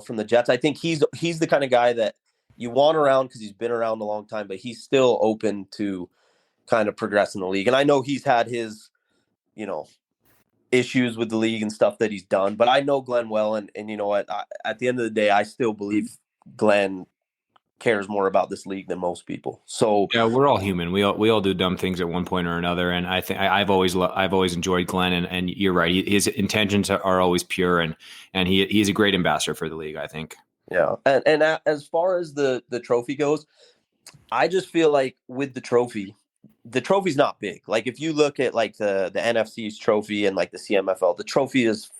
from the Jets. I think he's the kind of guy that you want around because he's been around a long time, but he's still open to kind of progress in the league. And I know he's had his, issues with the league and stuff that he's done, but I know Glenn well. And you know what, at the end of the day, I still believe Glenn cares more about this league than most people. So yeah, we're all human. We all do dumb things at one point or another. And I think I've always enjoyed Glenn, and you're right. His intentions are always pure, and he's a great ambassador for the league, I think. Yeah. And as far as the trophy goes, I just feel like with the trophy's not big. Like if you look at like the NFC's trophy and like the CMFL, the trophy is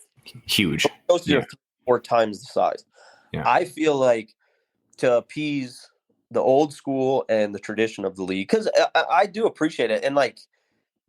huge. Those are 4 times the size. Yeah. I feel like to appease the old school and the tradition of the league, because I do appreciate it. And like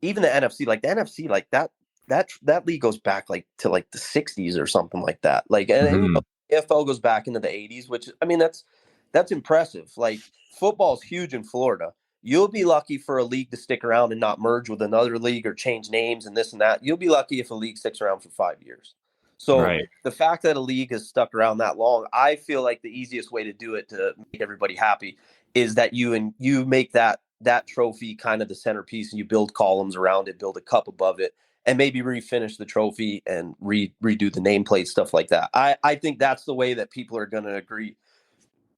even the NFC, like that league goes back like to like the 60s or something like that. Like and AFL goes back into the 80s, which I mean that's impressive. Like football's huge in Florida. You'll be lucky for a league to stick around and not merge with another league or change names and this and that. You'll be lucky if a league sticks around for 5 years. So The fact that a league has stuck around that long, I feel like the easiest way to do it to make everybody happy is that you make that trophy kind of the centerpiece, and you build columns around it, build a cup above it, and maybe refinish the trophy and redo the nameplate, stuff like that. I think that's the way that people are going to agree.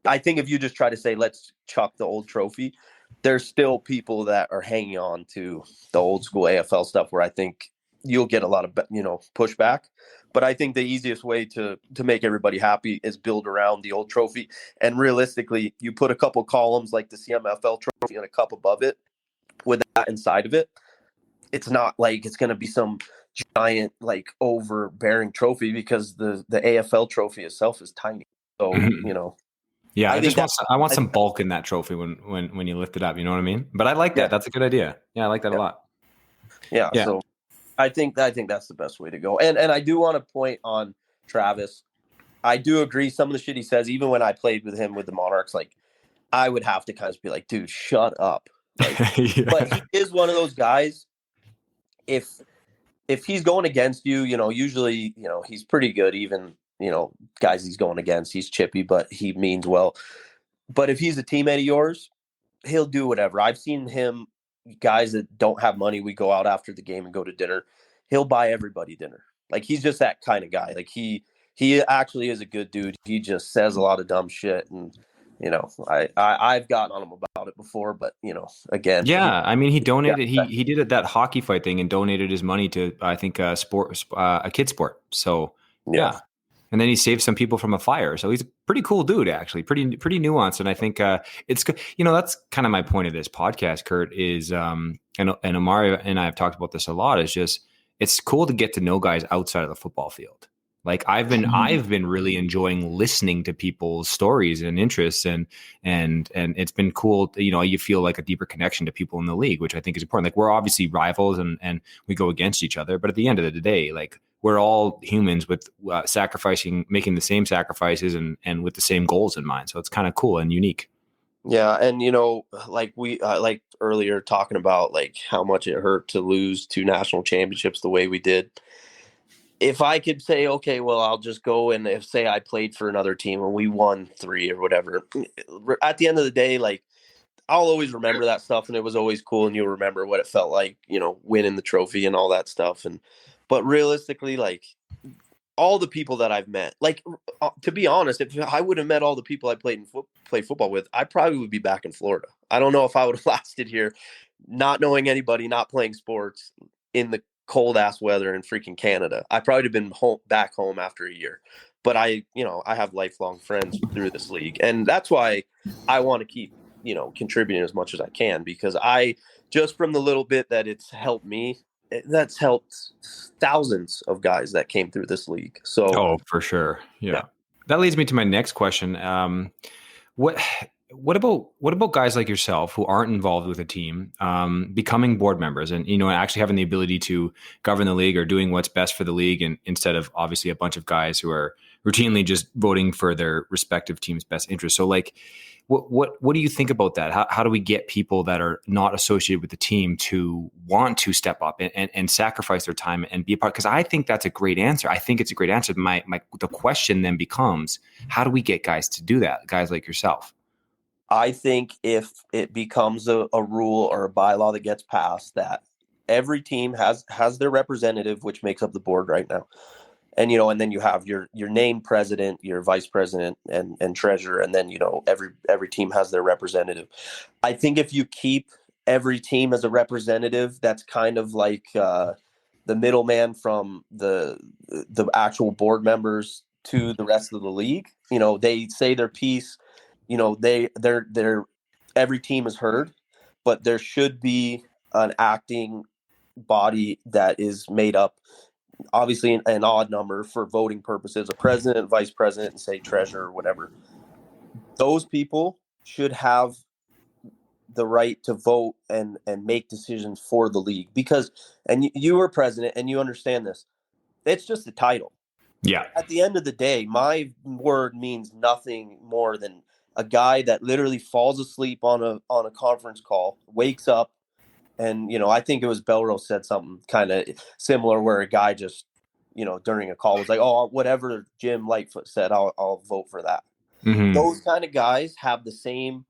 I think if you just try to say, let's chuck the old trophy, there's still people that are hanging on to the old school AFL stuff where I think you'll get a lot of, pushback. But I think the easiest way to make everybody happy is build around the old trophy. And realistically, you put a couple columns like the CMFL trophy and a cup above it with that inside of it. It's not like it's going to be some giant, like overbearing trophy because the AFL trophy itself is tiny. So, Yeah, I want some bulk in that trophy when you lift it up. You know what I mean? But I like that. That's a good idea. Yeah, I like that a lot. Yeah. So I think that's the best way to go. And I do want to point on Travis. I do agree some of the shit he says. Even when I played with him with the Monarchs, like I would have to kind of be like, dude, shut up. Like, But he is one of those guys. If he's going against you, usually, he's pretty good. Even guys he's going against, he's chippy, but he means well. But if he's a teammate of yours, he'll do whatever. I've seen him, guys that don't have money, we go out after the game and go to dinner. He'll buy everybody dinner. Like he's just that kind of guy. Like he actually is a good dude. He just says a lot of dumb shit, and I've gotten on him about it before, but again, Yeah, I mean, he donated. He did that hockey fight thing and donated his money to, I think, a kid sport. So yeah. yeah, and then he saved some people from a fire. So he's a pretty cool dude, actually, pretty nuanced. And I think it's good. That's kind of my point of this podcast, Kurt. Is and Omari and I have talked about this a lot. Is just it's cool to get to know guys outside of the football field. Like I've been really enjoying listening to people's stories and interests, and it's been cool. You feel like a deeper connection to people in the league, which I think is important. Like we're obviously rivals and we go against each other, but at the end of the day, like we're all humans with making the same sacrifices and with the same goals in mind. So it's kind of cool and unique. Yeah, and like we like earlier talking about like how much it hurt to lose 2 national championships the way we did. If I could say, okay, well, I'll just go and say I played for another team and we won 3 or whatever. At the end of the day, like I'll always remember that stuff, and it was always cool, and you'll remember what it felt like, winning the trophy and all that stuff. But realistically, like all the people that I've met, like to be honest, if I would have met all the people I played football with, I probably would be back in Florida. I don't know if I would have lasted here, not knowing anybody, not playing sports in the cold ass weather in freaking Canada. I probably have been back home after a year, but I have lifelong friends through this league, and that's why I want to keep, contributing as much as I can, because just from the little bit that it's helped me, that's helped thousands of guys that came through this league. So, for sure. Yeah. That leads me to my next question. What about guys like yourself who aren't involved with a team, becoming board members and, actually having the ability to govern the league or doing what's best for the league, and instead of obviously a bunch of guys who are routinely just voting for their respective team's best interests. So like, what do you think about that? How do we get people that are not associated with the team to want to step up and sacrifice their time and be a part? Because I think that's a great answer. I think it's a great answer. The question then becomes, how do we get guys to do that? Guys like yourself. I think if it becomes a rule or a bylaw that gets passed that every team has their representative, which makes up the board right now. And, and then you have your named president, your vice president and treasurer. And then, every team has their representative. I think if you keep every team as a representative, that's kind of like the middleman from the actual board members to the rest of the league. They say their piece, they're every team is heard, but there should be an acting body that is made up, obviously an odd number for voting purposes, a president, vice president, and say treasurer or whatever. Those people should have the right to vote and make decisions for the league, because, and you were president and you understand this, it's just a title. Yeah. At the end of the day, my word means nothing more than a guy that literally falls asleep on a conference call, wakes up, and I think it was Belrose said something kind of similar, where a guy just during a call was like, "Oh, whatever Jim Lightfoot said, I'll vote for that." Mm-hmm. Those kind of guys have the same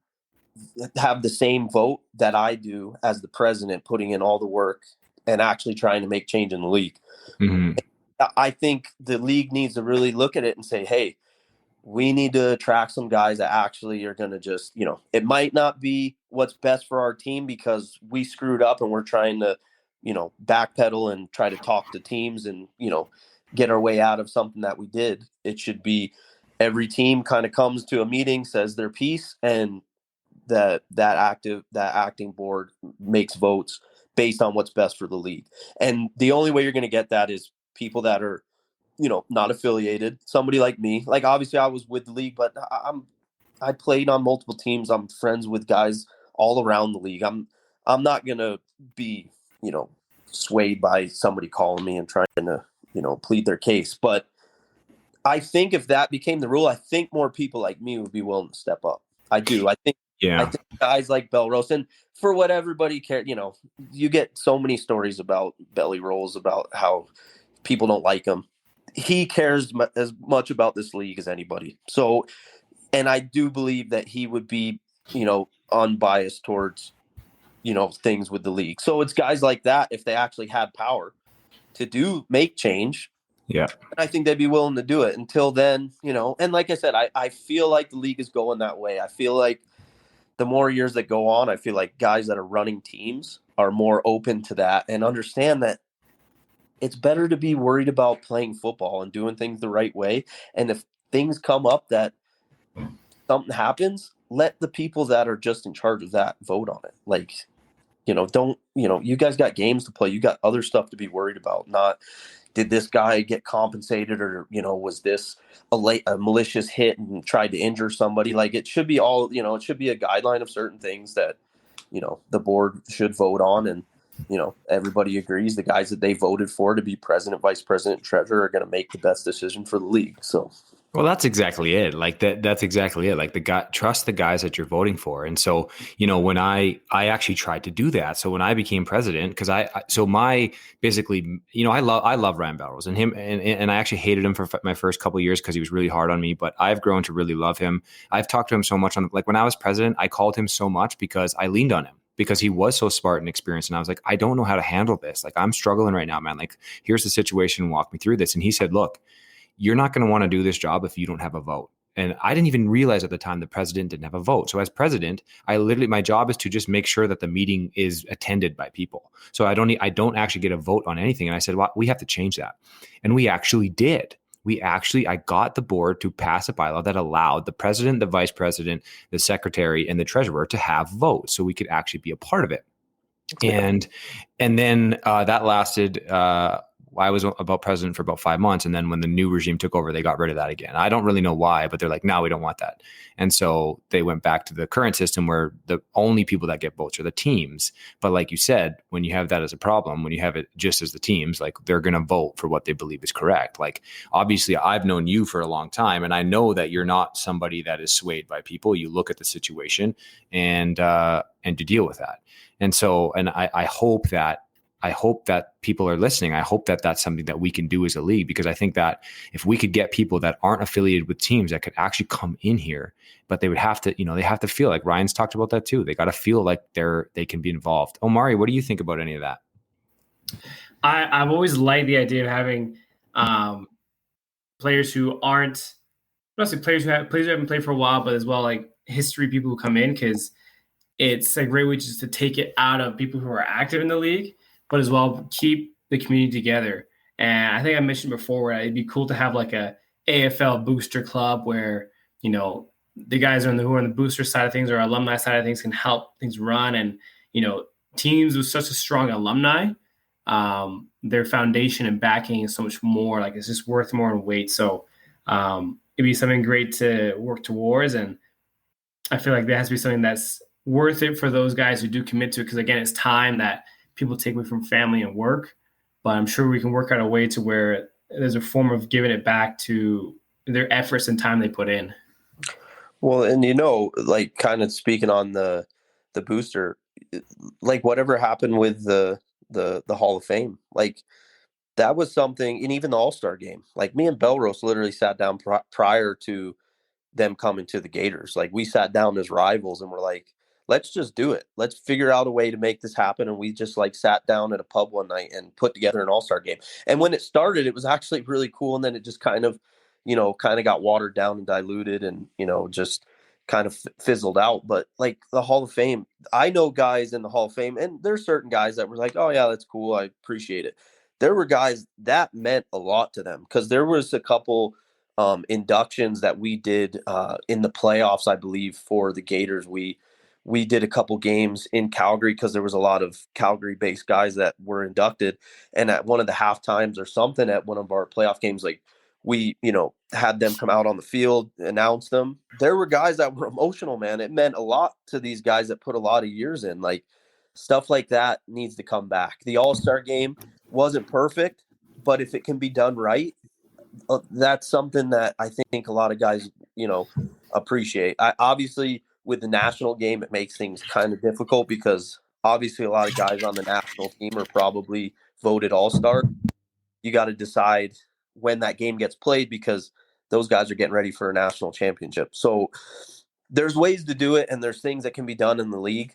vote that I do as the president, putting in all the work and actually trying to make change in the league. Mm-hmm. I think the league needs to really look at it and say, hey, we need to attract some guys that actually are going to just, it might not be what's best for our team because we screwed up and we're trying to, backpedal and try to talk to teams and, get our way out of something that we did. It should be every team kind of comes to a meeting, says their piece, and that acting board makes votes based on what's best for the league. And the only way you're going to get that is people that are, not affiliated. Somebody like me, like obviously I was with the league, but I played on multiple teams. I'm friends with guys all around the league. I'm not going to be, swayed by somebody calling me and trying to, plead their case. But I think if that became the rule, I think more people like me would be willing to step up. I do. I think guys like Belrose, and for what everybody cares, you get so many stories about belly rolls, about how people don't like him. He cares as much about this league as anybody. So, and I do believe that he would be, unbiased towards, things with the league. So it's guys like that, if they actually had power to make change, Yeah. And I think they'd be willing to do it. Until then, and like I said, I feel like the league is going that way. I feel like the more years that go on, I feel like guys that are running teams are more open to that and understand that it's better to be worried about playing football and doing things the right way. And if things come up that something happens, let the people that are just in charge of that vote on it. Like, don't, you guys got games to play. You got other stuff to be worried about. Not, did this guy get compensated, or, was this a malicious hit and tried to injure somebody? Like, it should be all, it should be a guideline of certain things that, the board should vote on. And, everybody agrees the guys that they voted for to be president, vice president, treasurer are going to make the best decision for the league. So. Well, that's exactly it. Like that's exactly it. Like trust the guys that you're voting for. And so, when I actually tried to do that. So when I became president, because I love Ryan Belrose and him, and I actually hated him for my first couple of years because he was really hard on me, but I've grown to really love him. I've talked to him so much like when I was president, I called him so much because I leaned on him, because he was so smart and experienced. And I was like, I don't know how to handle this. Like, I'm struggling right now, man. Like, here's the situation. Walk me through this. And he said, look, you're not going to want to do this job if you don't have a vote. And I didn't even realize at the time the president didn't have a vote. So as president, my job is to just make sure that the meeting is attended by people. So I don't actually get a vote on anything. And I said, well, we have to change that. And we actually did. I got the board to pass a bylaw that allowed the president, the vice president, the secretary, and the treasurer to have votes so we could actually be a part of it. And then that lasted, I was about president for about 5 months. And then when the new regime took over, they got rid of that again. I don't really know why, but they're like, no, we don't want that. And so they went back to the current system where the only people that get votes are the teams. But like you said, when you have that as a problem, when you have it just as the teams, like they're going to vote for what they believe is correct. Like, obviously I've known you for a long time, and I know that you're not somebody that is swayed by people. You look at the situation and to deal with that. And so, and I hope that people are listening. I hope that that's something that we can do as a league, because I think that if we could get people that aren't affiliated with teams that could actually come in here, but they would have to, they have to feel like Ryan's talked about that too. They got to feel like they can be involved. Omari, what do you think about any of that? I've always liked the idea of having players who aren't, mostly players who haven't played for a while, but as well like history people who come in, because it's a great way just to take it out of people who are active in the league, but as well keep the community together. And I think I mentioned before where it'd be cool to have like a AFL booster club where, the guys who are on the booster side of things or alumni side of things can help things run. And, teams with such a strong alumni, their foundation and backing is so much more, like it's just worth more in weight. So it'd be something great to work towards. And I feel like there has to be something that's worth it for those guys who do commit to it. Because again, it's time that people take away from family and work, but I'm sure we can work out a way to where there's a form of giving it back to their efforts and time they put in. Well, and like kind of speaking on the booster, like whatever happened with the Hall of Fame, like that was something, and even the All-Star game, like me and Belrose literally sat down prior to them coming to the Gators. Like we sat down as rivals and we're like, let's just do it. Let's figure out a way to make this happen. And we just like sat down at a pub one night and put together an all-star game. And when it started, it was actually really cool. And then it just kind of got watered down and diluted and, just kind of fizzled out. But like the Hall of Fame, I know guys in the Hall of Fame, and there's certain guys that were like, oh yeah, that's cool. I appreciate it. There were guys that meant a lot to them, because there was a couple inductions that we did in the playoffs, I believe, for the Gators. We did a couple games in Calgary because there was a lot of Calgary-based guys that were inducted. And at one of the half times or something at one of our playoff games, like we, had them come out on the field, announce them. There were guys that were emotional, man. It meant a lot to these guys that put a lot of years in. Like stuff like that needs to come back. The All-Star game wasn't perfect, but if it can be done right, that's something that I think a lot of guys, appreciate. Obviously, with the national game, it makes things kind of difficult because obviously a lot of guys on the national team are probably voted all-star. You got to decide when that game gets played because those guys are getting ready for a national championship. So there's ways to do it, and there's things that can be done in the league.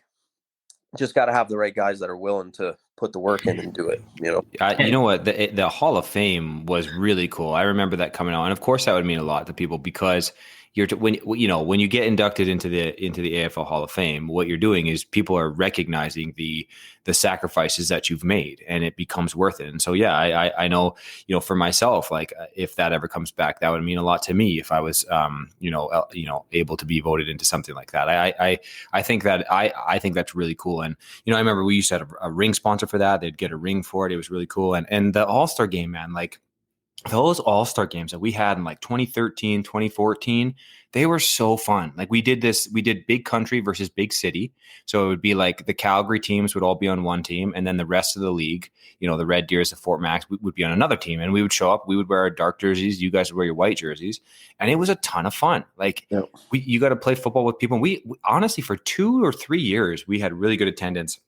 just got to have the right guys that are willing to put the work in and do it. You know what? The Hall of Fame was really cool. I remember that coming out, and of course, that would mean a lot to people because when you get inducted into the AFL Hall of Fame, what you're doing is people are recognizing the sacrifices that you've made, and it becomes worth it. And so, yeah, I know, for myself, like if that ever comes back, that would mean a lot to me if I was, able to be voted into something like that. I think that's really cool. And I remember we used to have a ring sponsor for that. They'd get a ring for it. It was really cool. And the All-Star game, man, like those All-Star games that we had in like 2013, 2014, they were so fun. Like we did big country versus big city. So it would be like the Calgary teams would all be on one team, and then the rest of the league, the Red Deers, the Fort Macs, would be on another team. And we would show up, we would wear our dark jerseys, you guys would wear your white jerseys. And it was a ton of fun. Like you got to play football with people. And we honestly, for 2 or 3 years, we had really good attendance.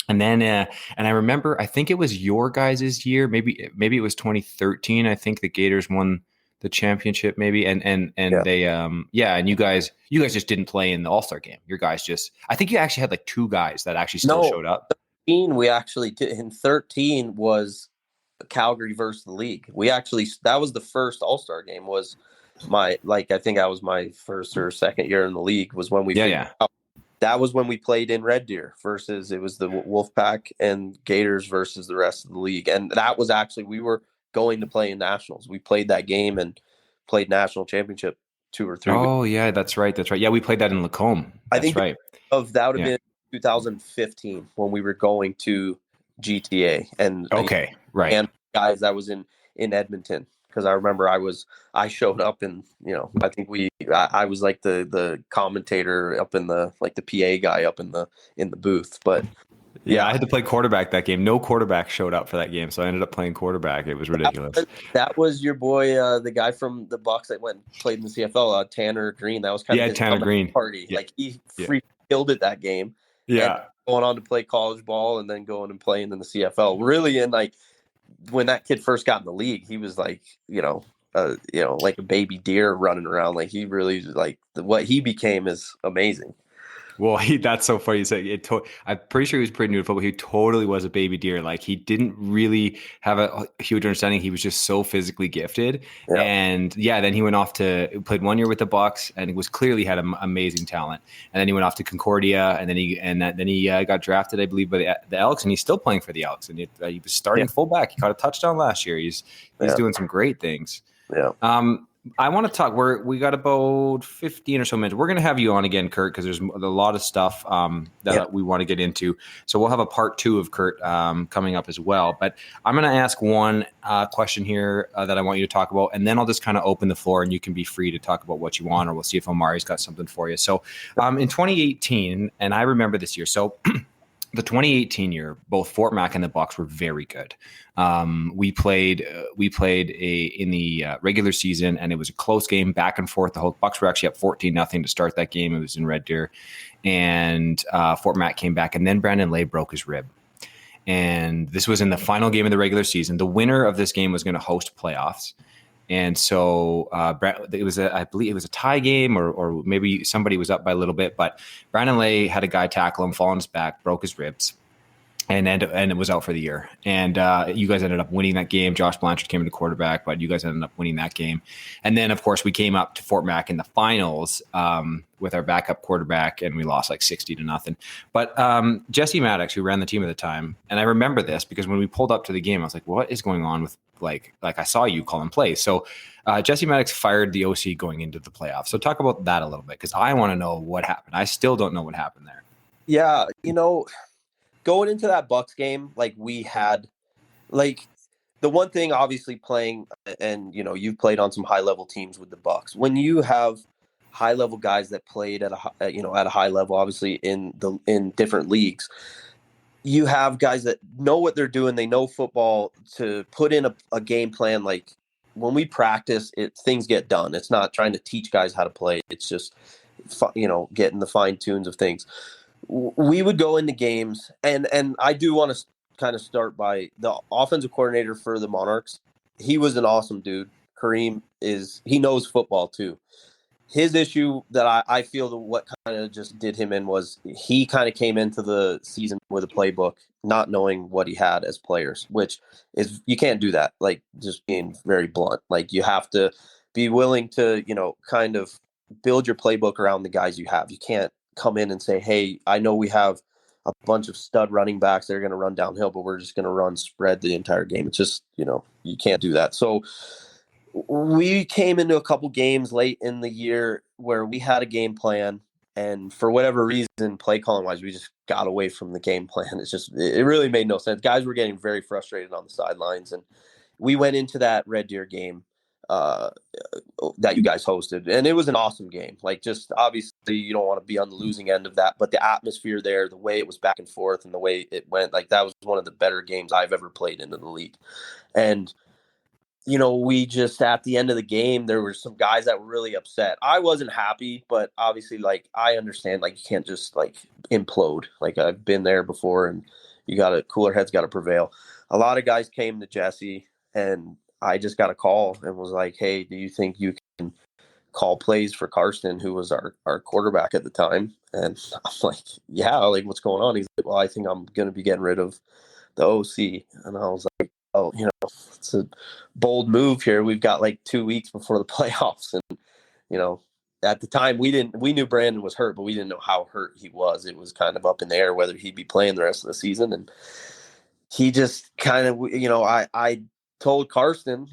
And then, and I remember, I think it was your guys' year. Maybe it was 2013. I think the Gators won the championship. Maybe, and they, and you guys just didn't play in the All-Star game. Your guys I think you actually had like 2 guys that actually still showed up. 13, we actually did. In 13 was Calgary versus the league. That was the first All-Star game. Was I think that was my first or second year in the league. Was when we That was when we played in Red Deer versus it was the Wolfpack and Gators versus the rest of the league. And that was actually, we were going to play in nationals. We played that game and played national championship 2 or 3 weeks. Oh yeah, that's right. Yeah, we played that in Lacombe. That's I think right. That would have been 2015 when we were going to GTA and and guys that was in Edmonton. Because I remember I showed up and I think I was like the commentator up in the PA guy up in the booth. But I had to play quarterback that game. No quarterback showed up for that game, so I ended up playing quarterback. It was ridiculous. That was your boy, the guy from the Bucks that played in the CFL, Tanner Green. That was kind of his Tanner Green party. Yeah. Like he killed it that game. Yeah, going on to play college ball and then going and playing in the CFL. Really, and when that kid first got in the league, he was like, like a baby deer running around. Like he really what he became is amazing. Well, that's so funny. You say I'm pretty sure he was pretty new to football. He totally was a baby deer. Like he didn't really have a huge understanding. He was just so physically gifted. Yeah. And then he went off played 1 year with the Bucks, and he was clearly had an amazing talent. And then he went off to Concordia, and then he got drafted, I believe, by the Elks, and he's still playing for the Elks. And he was starting fullback. He caught a touchdown last year. He's doing some great things. Yeah. I want to talk. We got about 15 or so minutes. We're going to have you on again, Kurt, because there's a lot of stuff that we want to get into. So we'll have a part 2 of Kurt coming up as well. But I'm going to ask one question here that I want you to talk about, and then I'll just kind of open the floor, and you can be free to talk about what you want, or we'll see if Omari's got something for you. So in 2018, and I remember this year, so the 2018 year, both Fort Mac and the Bucks were very good. We played in the regular season, and it was a close game, back and forth. The whole Bucks were actually up 14-0 to start that game. It was in Red Deer, and Fort Mac came back, and then Brandon Lay broke his rib. And this was in the final game of the regular season. The winner of this game was going to host playoffs. And so I believe it was a tie game, or maybe somebody was up by a little bit, but Brandon Lay had a guy tackle him, fall on his back, broke his ribs, and it was out for the year. And you guys ended up winning that game. Josh Blanchard came into quarterback, but you guys ended up winning that game. And then, of course, we came up to Fort Mac in the finals with our backup quarterback, and we lost like 60-0. But Jesse Maddox, who ran the team at the time, and I remember this because when we pulled up to the game, I was like, what is going on with like I saw you call him plays. So Jesse Maddox fired the OC going into the playoffs. So talk about that a little bit, because I want to know what happened. I still don't know what happened there. Yeah, going into that Bucks game, we had the one thing, obviously playing, and you've played on some high level teams with the Bucks. When you have high level guys that played at a high level, obviously in different leagues, you have guys that know what they're doing. They know football to put in a game plan. Like when we practice, things get done. It's not trying to teach guys how to play. It's just, getting the fine tunes of things. We would go into games, and I do want to kind of start by the offensive coordinator for the Monarchs. He was an awesome dude. Kareem he knows football too. his issue that I feel that what kind of just did him in was he kind of came into the season with a playbook, not knowing what he had as players, which is, you can't do that. Like, just being very blunt, like, you have to be willing to, kind of build your playbook around the guys you have. You can't come in and say, hey, I know we have a bunch of stud running backs that are going to run downhill, but we're just going to run spread the entire game. It's just, you can't do that. So we came into a couple games late in the year where we had a game plan, and for whatever reason, play calling wise, we just got away from the game plan. It really made no sense. Guys were getting very frustrated on the sidelines, and we went into that Red Deer game that you guys hosted, and it was an awesome game. Like, just obviously you don't want to be on the losing end of that, but the atmosphere there, the way it was back and forth and the way it went, like, that was one of the better games I've ever played in the league. And we just, at the end of the game, there were some guys that were really upset. I wasn't happy, but obviously, like, I understand, like, you can't just, like, implode. Like, I've been there before, and cooler heads got to prevail. A lot of guys came to Jesse, and I just got a call and was like, hey, do you think you can call plays for Karsten, who was our quarterback at the time? And I'm like, yeah, like, what's going on? He's like, well, I think I'm going to be getting rid of the OC. And I was like, oh, it's a bold move here. We've got like 2 weeks before the playoffs. And, at the time we knew Brandon was hurt, but we didn't know how hurt he was. It was kind of up in the air whether he'd be playing the rest of the season. And he just kind of, I told Karsten,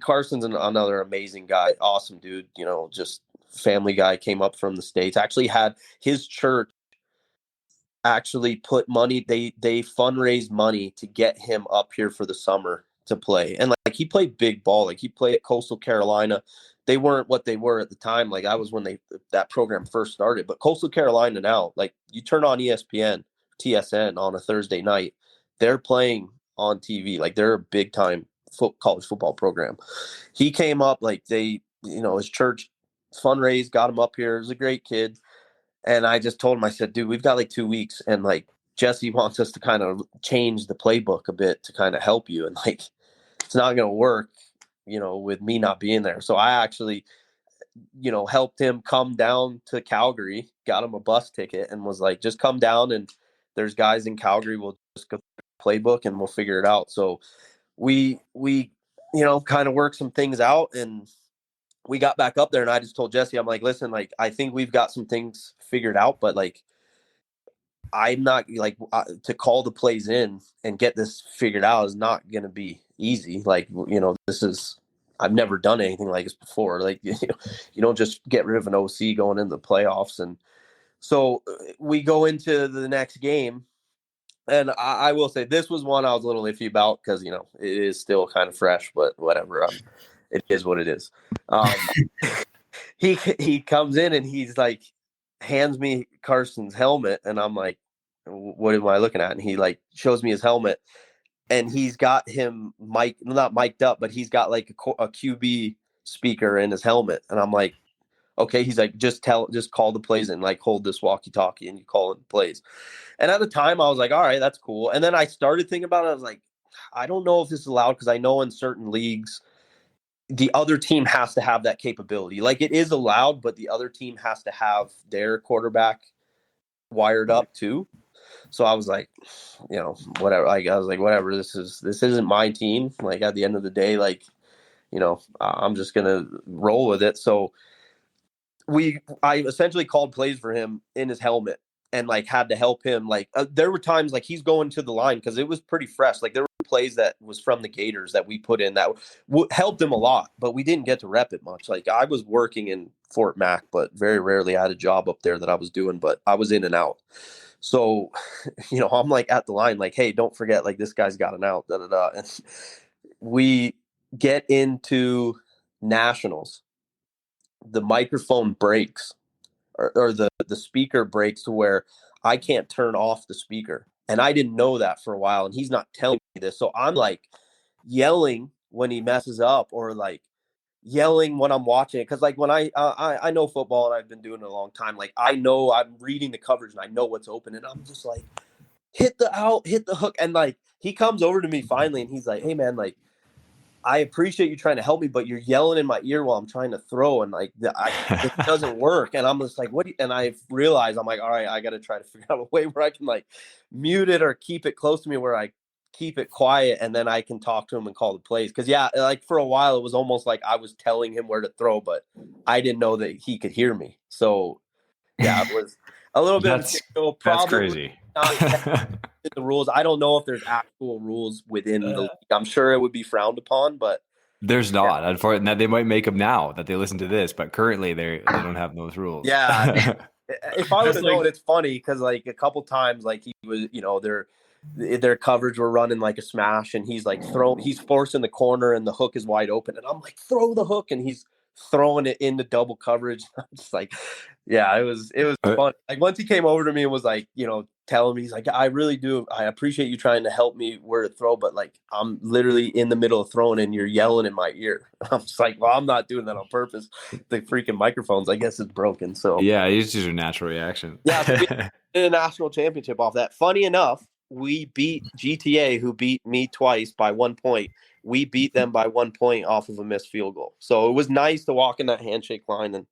Karsten's another amazing guy, awesome dude, just family guy, came up from the States, actually had his church actually put money, they fundraised money to get him up here for the summer to play. And like, he played big ball. Like, he played at Coastal Carolina. They weren't what they were at the time. Like, I was when that program first started, but Coastal Carolina now, like, you turn on ESPN, TSN on a Thursday night, they're playing on TV. Like, they're a big time college football program. He came up, like, his church fundraised, got him up here. He was a great kid. And I just told him, I said, dude, we've got like 2 weeks, and like, Jesse wants us to kind of change the playbook a bit to kind of help you. And like, it's not going to work, with me not being there. So I actually, helped him come down to Calgary, got him a bus ticket, and was like, just come down, and there's guys in Calgary. We'll just go playbook and we'll figure it out. So we, kind of worked some things out, and we got back up there, and I just told Jesse, I'm like, listen, like, I think we've got some things figured out, but like, I'm not like to call the plays in and get this figured out is not going to be easy. Like, I've never done anything like this before. Like, you don't just get rid of an OC going into the playoffs. And so we go into the next game, and I will say this was one I was a little iffy about because, it is still kind of fresh, but whatever. It is what it is. He comes in and he's like, hands me Carson's helmet, and I'm like, what am I looking at? And he like shows me his helmet, and he's got him not mic'd up, but he's got like a QB speaker in his helmet. And I'm like, okay. He's like, just call the plays and like hold this walkie-talkie and you call it plays. And at the time I was like, all right, that's cool. And then I started thinking about it. I was like, I don't know if this is allowed, because I know in certain leagues the other team has to have that capability. Like, it is allowed, but the other team has to have their quarterback wired up too. So I was like, whatever. Like, I was like, whatever. This isn't my team. Like, at the end of the day, like, I'm just gonna roll with it. So I essentially called plays for him in his helmet, and like had to help him. Like, there were times like he's going to the line because it was pretty fresh. Like, there were plays that was from the Gators that we put in that helped him a lot, but we didn't get to rep it much. Like, I was working in Fort Mac, but very rarely I had a job up there that I was doing, but I was in and out. So, I'm like at the line, like, hey, don't forget, like, this guy's got an out, da da da. And we get into nationals. The microphone breaks, or the speaker breaks to where I can't turn off the speaker. And I didn't know that for a while, and he's not telling me this. So I'm like yelling when he messes up, or like yelling when I'm watching it. Cause like when I know football and I've been doing it a long time. Like, I know I'm reading the coverage and I know what's open, and I'm just like, hit the hook. And like, he comes over to me finally and he's like, hey man, like, I appreciate you trying to help me, but you're yelling in my ear while I'm trying to throw, and like it doesn't work. And I'm just like, what? And I realize I'm like, all right, I got to try to figure out a way where I can like mute it or keep it close to me where I keep it quiet, and then I can talk to him and call the plays. Because yeah, like for a while it was almost like I was telling him where to throw, but I didn't know that he could hear me. So yeah, it was a little bit of a shit show. That's Probably crazy. not the rules. I don't know if there's actual rules within the league. I'm sure it would be frowned upon, but there's not. Unfortunately, they might make them now that they listen to this, but currently they don't have those rules. Yeah. If I would have known, it's funny because like a couple times, like he was, their coverage were running like a smash, and he's like he's forcing the corner, and the hook is wide open, and I'm like, throw the hook, and he's throwing it into double coverage. I'm just like, yeah, it was fun. Like once he came over to me and was like, telling me, he's like, I really do. I appreciate you trying to help me where to throw, but like I'm literally in the middle of throwing and you're yelling in my ear. I'm just like, well, I'm not doing that on purpose. The freaking microphones, I guess, is broken. So yeah, it's just a natural reaction. Yeah, so we did a national championship off that. Funny enough, we beat GTA, who beat me twice by 1 point. We beat them by 1 point off of a missed field goal. So it was nice to walk in that handshake line and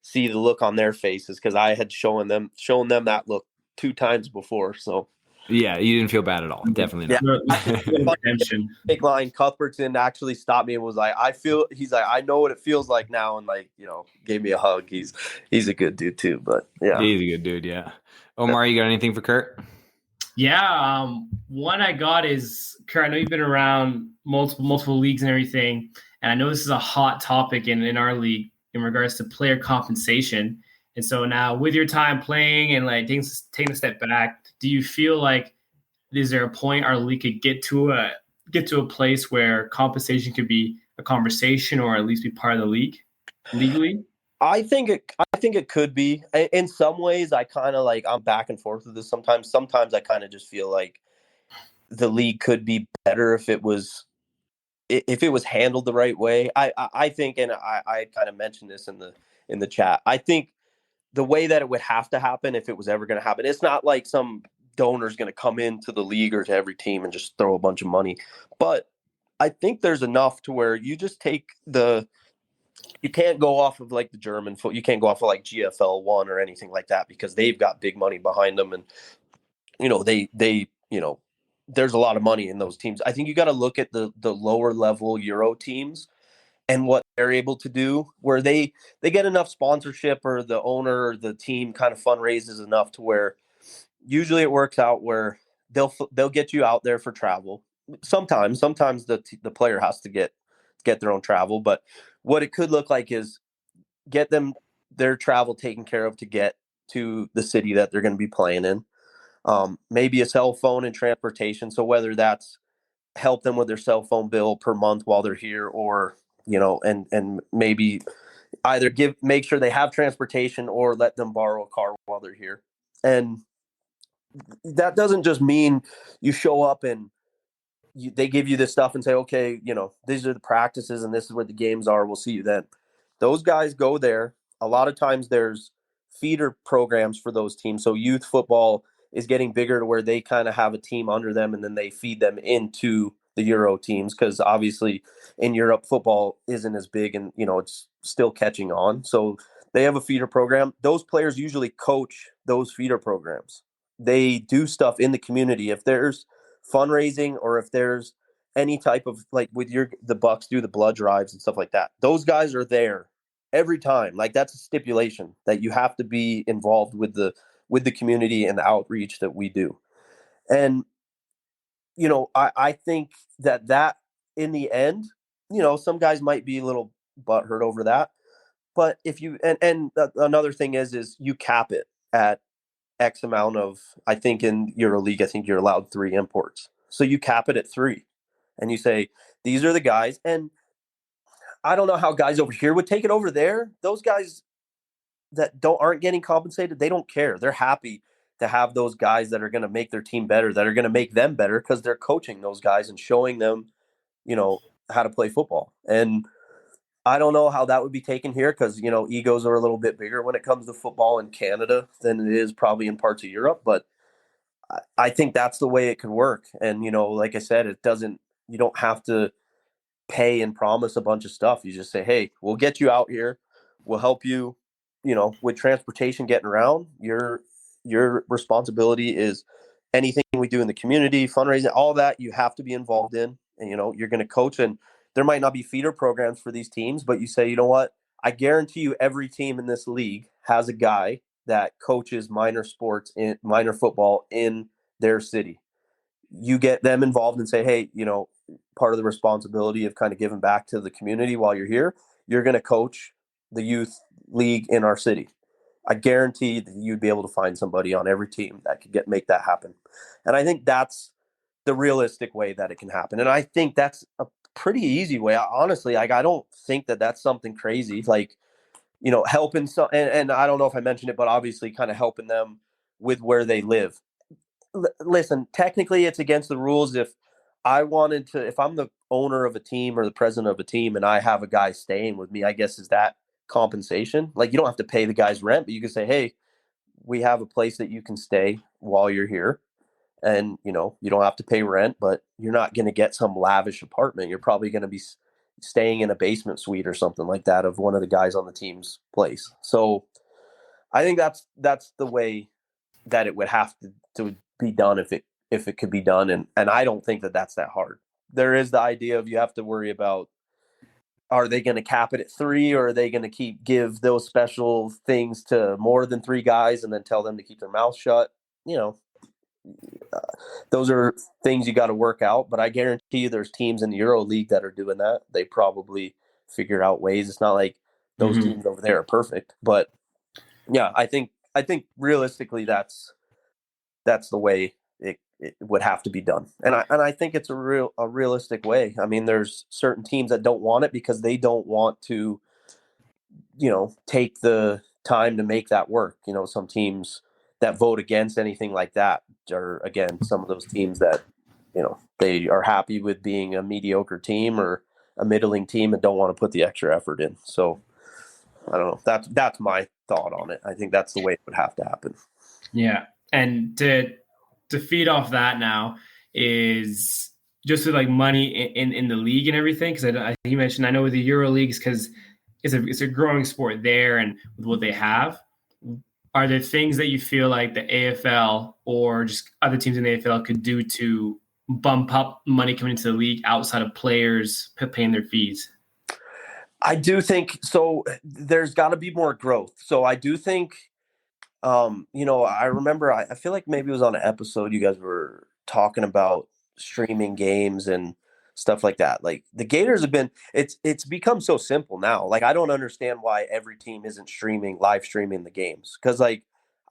see the look on their faces because I had shown them that look 2 times before. So yeah, you didn't feel bad at all. Definitely not. Big line Cuthbertson actually stopped me and was like, he's like, I know what it feels like now, and like, gave me a hug. He's a good dude too. But yeah. He's a good dude, yeah. Omar, you got anything for Kurt? Yeah, one I got is, Kurt, I know you've been around multiple leagues and everything, and I know this is a hot topic in our league in regards to player compensation. And so now with your time playing and like taking a step back, do you feel like is there a point our league could get to a place where compensation could be a conversation or at least be part of the league legally? I think it could be. In some ways, I kind of like, I'm back and forth with this sometimes. Sometimes I kind of just feel like the league could be better if it was handled the right way. I think, and I kind of mentioned this in the chat. I think the way that it would have to happen, if it was ever going to happen, it's not like some donor's going to come into the league or to every team and just throw a bunch of money. But I think there's enough to where you just take you can't go off of like the German foot. You can't go off of like GFL 1 or anything like that because they've got big money behind them. And, there's a lot of money in those teams. I think you got to look at the lower level Euro teams and what they're able to do, where they get enough sponsorship or the owner or the team kind of fundraises enough to where usually it works out where they'll get you out there for travel. Sometimes the player has to get their own travel, but what it could look like is get them their travel taken care of to get to the city that they're going to be playing in. Maybe a cell phone and transportation. So whether that's help them with their cell phone bill per month while they're here, or and maybe either make sure they have transportation or let them borrow a car while they're here. And that doesn't just mean you show up and they give you this stuff and say, okay, these are the practices and this is what the games are. We'll see you then. Those guys go there. A lot of times there's feeder programs for those teams. So youth football is getting bigger to where they kind of have a team under them and then they feed them into the Euro teams. Cause obviously in Europe football isn't as big and, it's still catching on. So they have a feeder program. Those players usually coach those feeder programs. They do stuff in the community. If there's fundraising or if there's any type of like with the Bucks do the blood drives and stuff like that, those guys are there every time. Like that's a stipulation that you have to be involved with the community and the outreach that we do. And I think that in the end, some guys might be a little butthurt over that, but if you and another thing is you cap it at X amount of, I think in EuroLeague, I think you're allowed 3 imports. So you cap it at 3 and you say, these are the guys. And I don't know how guys over here would take it over there. Those guys that aren't getting compensated, they don't care. They're happy to have those guys that are going to make their team better, that are going to make them better because they're coaching those guys and showing them, how to play football. And I don't know how that would be taken here because, egos are a little bit bigger when it comes to football in Canada than it is probably in parts of Europe. But I think that's the way it could work. And, like I said, you don't have to pay and promise a bunch of stuff. You just say, hey, we'll get you out here. We'll help you, with transportation getting around. Your responsibility is anything we do in the community, fundraising, all that you have to be involved in. And, you're going to coach. And there might not be feeder programs for these teams, but you say, you know what? I guarantee you every team in this league has a guy that coaches minor sports in minor football in their city. You get them involved and say, hey, part of the responsibility of kind of giving back to the community while you're here, you're going to coach the youth league in our city. I guarantee that you'd be able to find somebody on every team that could make that happen. And I think that's the realistic way that it can happen. And I think that's a pretty easy way. Honestly, I don't think that that's something crazy, like, helping some, and I don't know if I mentioned it, but obviously kind of helping them with where they live. Listen, technically it's against the rules. If I'm the owner of a team or the president of a team and I have a guy staying with me, I guess, is that compensation? Like, you don't have to pay the guy's rent, but you can say, hey, we have a place that you can stay while you're here. And, you don't have to pay rent, but you're not going to get some lavish apartment. You're probably going to be staying in a basement suite or something like that of one of the guys on the team's place. So I think that's the way that it would have to be done if it could be done. And I don't think that that's that hard. There is the idea of you have to worry about, are they going to cap it at 3, or are they going to give those special things to more than 3 guys and then tell them to keep their mouth shut? Those are things you got to work out, but I guarantee you there's teams in the Euro League that are doing that. They probably figure out ways. It's not like those teams over there are perfect, but yeah, I think realistically that's the way it would have to be done. And I think it's a realistic way. I mean, there's certain teams that don't want it because they don't want to, take the time to make that work. Some teams that vote against anything like that are, again, some of those teams that, they are happy with being a mediocre team or a middling team and don't want to put the extra effort in. So I don't know. That's my thought on it. I think that's the way it would have to happen. Yeah. And to feed off that now is just with like money in the league and everything. Because you mentioned, I know with the Euro leagues, because it's a growing sport there, and with what they have, are there things that you feel like the AFL or just other teams in the AFL could do to bump up money coming into the league outside of players paying their fees? I do think so. There's got to be more growth. So I do think, I remember, I feel like maybe it was on an episode you guys were talking about streaming games and stuff like that. Like, the Gators have been, it's become so simple now. Like, I don't understand why every team isn't live streaming the games. Cause like,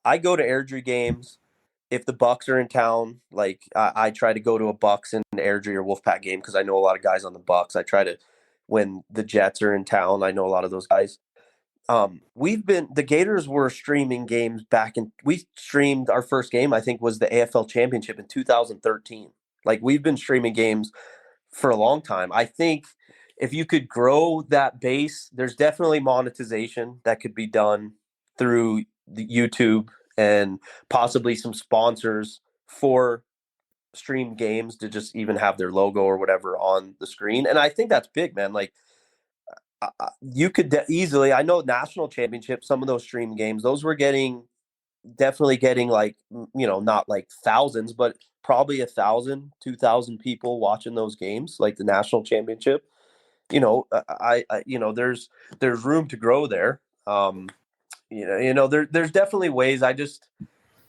I go to Airdrie games. If the Bucks are in town, like I try to go to a Bucks and Airdrie or Wolfpack game, cause I know a lot of guys on the Bucks. I try to, when the Jets are in town, I know a lot of those guys. The Gators were streaming games we streamed our first game, I think, was the AFL Championship in 2013. Like, we've been streaming games for a long time. I think if you could grow that base, there's definitely monetization that could be done through the YouTube and possibly some sponsors for stream games to just even have their logo or whatever on the screen. And I think that's big, man. Like, you could easily, I know national championship, some of those stream games, those were definitely getting like, not like thousands, but probably 1,000, 2,000 people watching those games, like the national championship. There's room to grow there. There's definitely ways.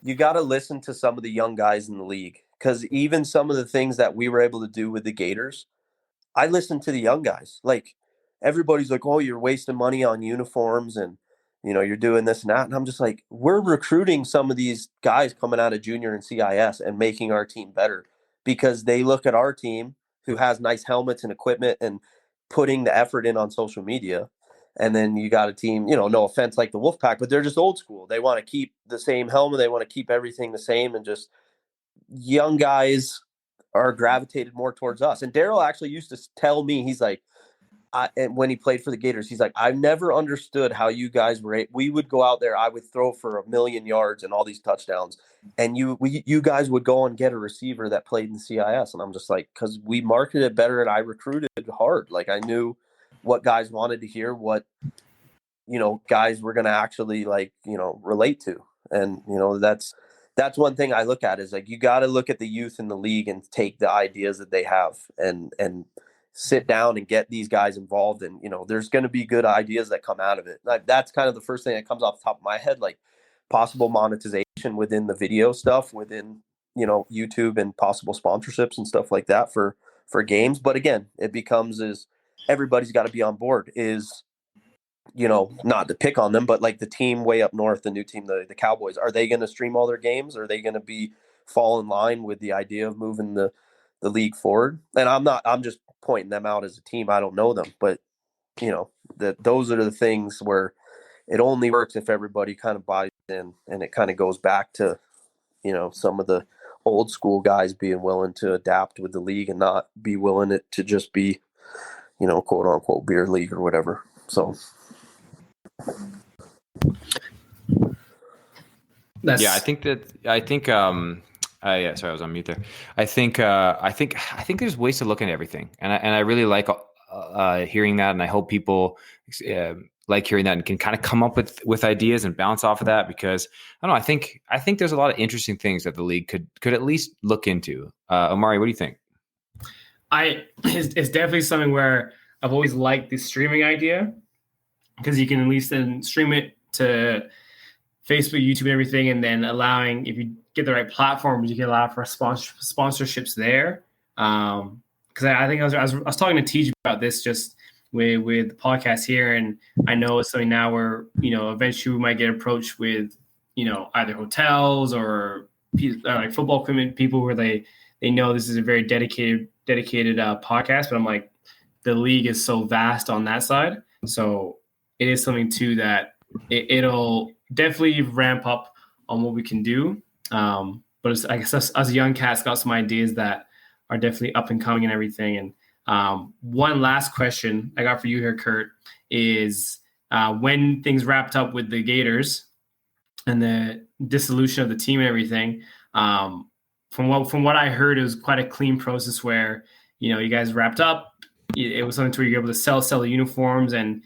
You got to listen to some of the young guys in the league, because even some of the things that we were able to do with the Gators, I listened to the young guys. Like, everybody's like, oh, you're wasting money on uniforms and, you're doing this and that. And I'm just like, we're recruiting some of these guys coming out of junior and CIS and making our team better because they look at our team who has nice helmets and equipment and putting the effort in on social media. And then you got a team, no offense, like the Wolfpack, but they're just old school. They want to keep the same helmet. They want to keep everything the same, and just young guys are gravitated more towards us. And Daryl actually used to tell me, he's like, and when he played for the Gators, he's like, I've never understood how you guys were. We would go out there, I would throw for 1,000,000 yards and all these touchdowns, and you guys would go and get a receiver that played in CIS. And I'm just like, because we marketed better and I recruited hard. Like I knew what guys wanted to hear, what guys were going to actually relate to, and that's one thing I look at is like you got to look at the youth in the league and take the ideas that they have and sit down and get these guys involved. And, there's going to be good ideas that come out of it. Like, that's kind of the first thing that comes off the top of my head, like possible monetization within the video stuff, within, YouTube, and possible sponsorships and stuff like that for games. But again, it becomes is everybody's got to be on board is, not to pick on them, but like the team way up north, the new team, the Cowboys, are they going to stream all their games? Are they going to fall in line with the idea of moving the league forward? And I'm just pointing them out as a team. I don't know them, but those are the things where it only works if everybody kind of buys in, and it kind of goes back to, some of the old school guys being willing to adapt with the league and not be willing to just be, quote unquote beer league or whatever. So. I think sorry, I was on mute there. I think there's ways to look at everything, and I really like hearing that, and I hope people like hearing that and can kind of come up with ideas and bounce off of that, because I don't know. I think there's a lot of interesting things that the league could at least look into. Omari, what do you think? It's definitely something where I've always liked the streaming idea, because you can at least then stream it to Facebook, YouTube, and everything, and then allowing, if you get the right platforms, you can allow for sponsorships there. Because I think I was talking to Teej about this just with the podcast here, and I know it's something now where eventually we might get approached with either hotels or like football equipment people where they know this is a very dedicated podcast. But I'm like, the league is so vast on that side, so it is something too that it'll definitely ramp up on what we can do. But I guess us as young cats got some ideas that are definitely up and coming and everything. And one last question I got for you here, Kurt, is when things wrapped up with the Gators and the dissolution of the team and everything, from what I heard, it was quite a clean process where, you guys wrapped up. It was something where you're able to sell the uniforms and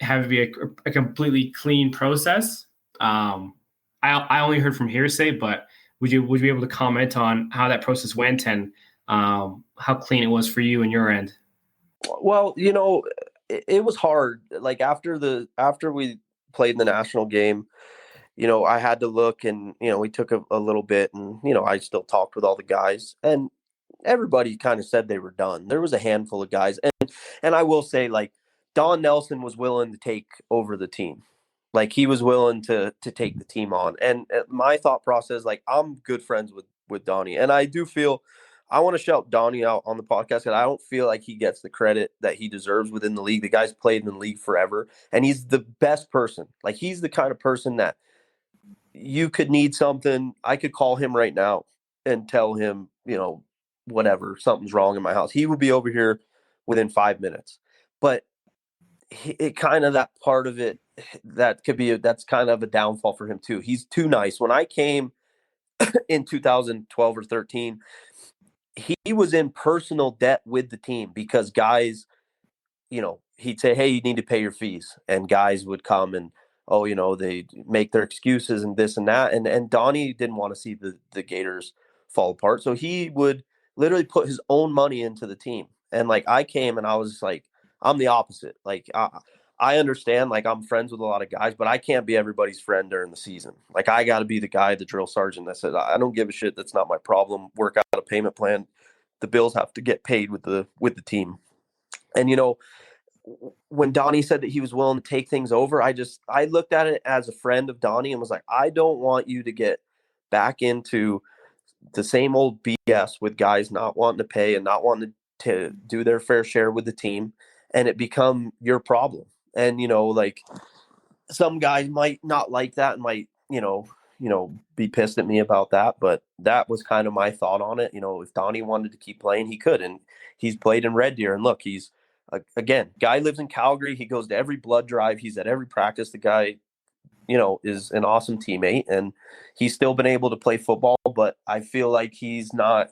have it be a completely clean process. I only heard from hearsay, but would you be able to comment on how that process went and how clean it was for you and your end? Well, it was hard. Like after we played in the national game, I had to look, and we took a little bit, and I still talked with all the guys, and everybody kind of said they were done. There was a handful of guys, and I will say, like, Don Nelson was willing to take over the team. Like, he was willing to take the team on. And my thought process, like, I'm good friends with Donnie. And I do feel, I want to shout Donnie out on the podcast, because I don't feel like he gets the credit that he deserves within the league. The guy's played in the league forever, and he's the best person. Like, he's the kind of person that you could need something. I could call him right now and tell him, whatever, something's wrong in my house. He would be over here within 5 minutes. But it kind of, that part of it, that's kind of a downfall for him too. He's too nice. When I came in 2012 or 13, he was in personal debt with the team because guys, he'd say, hey, you need to pay your fees. And guys would come and, they make their excuses and this and that. And Donnie didn't want to see the Gators fall apart. So he would literally put his own money into the team. And like, I came and I was like, I'm the opposite. Like, I understand, like, I'm friends with a lot of guys, but I can't be everybody's friend during the season. Like, I got to be the guy, the drill sergeant that says, I don't give a shit. That's not my problem. Work out a payment plan. The bills have to get paid with the team. And, when Donnie said that he was willing to take things over, I looked at it as a friend of Donnie and was like, I don't want you to get back into the same old BS with guys not wanting to pay and not wanting to do their fair share with the team, and it become your problem. And, like, some guys might not like that and might, be pissed at me about that. But that was kind of my thought on it. If Donnie wanted to keep playing, he could. And he's played in Red Deer. And look, he's Again, guy lives in Calgary. He goes to every blood drive. He's at every practice. The guy, is an awesome teammate, and he's still been able to play football, but I feel like he's not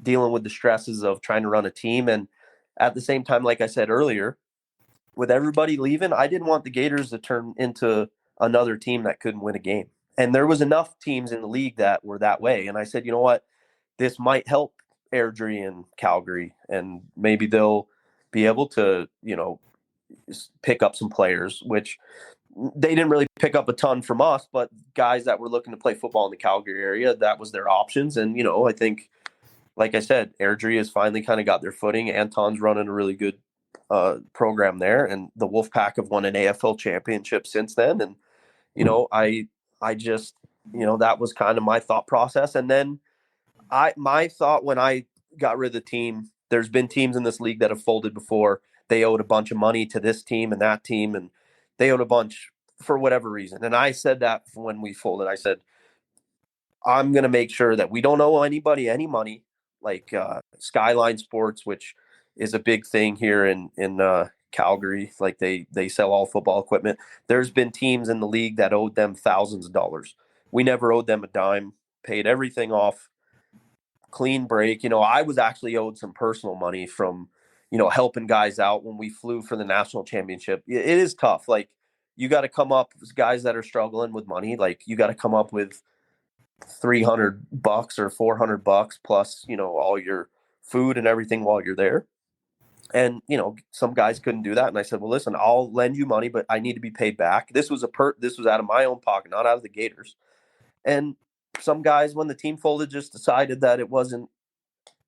dealing with the stresses of trying to run a team. And at the same time, like I said earlier, with everybody leaving, I didn't want the Gators to turn into another team that couldn't win a game. And there was enough teams in the league that were that way. And I said, you know what, this might help Airdrie and Calgary, and maybe they'll be able to, pick up some players, which they didn't really pick up a ton from us, but guys that were looking to play football in the Calgary area, that was their options. And, I think, like I said, Airdrie has finally kind of got their footing. Anton's running a really good program there, and the Wolfpack have won an AFL championship since then. And, I just, that was kind of my thought process. And then my thought when I got rid of the team, there's been teams in this league that have folded before. They owed a bunch of money to this team and that team, and they owed a bunch for whatever reason. And I said that when we folded, I said, I'm going to make sure that we don't owe anybody any money, like Skyline Sports, which is a big thing here in Calgary. Like they sell all football equipment. There's been teams in the league that owed them thousands of dollars. We never owed them a dime, paid everything off, clean break. I was actually owed some personal money from, helping guys out when we flew for the national championship. It is tough. Like, you got to come up with guys that are struggling with money. Like, you got to come up with $300 or $400 plus, all your food and everything while you're there. And, some guys couldn't do that. And I said, well, listen, I'll lend you money, but I need to be paid back. This was this was out of my own pocket, not out of the Gators. And some guys, when the team folded, just decided that it wasn't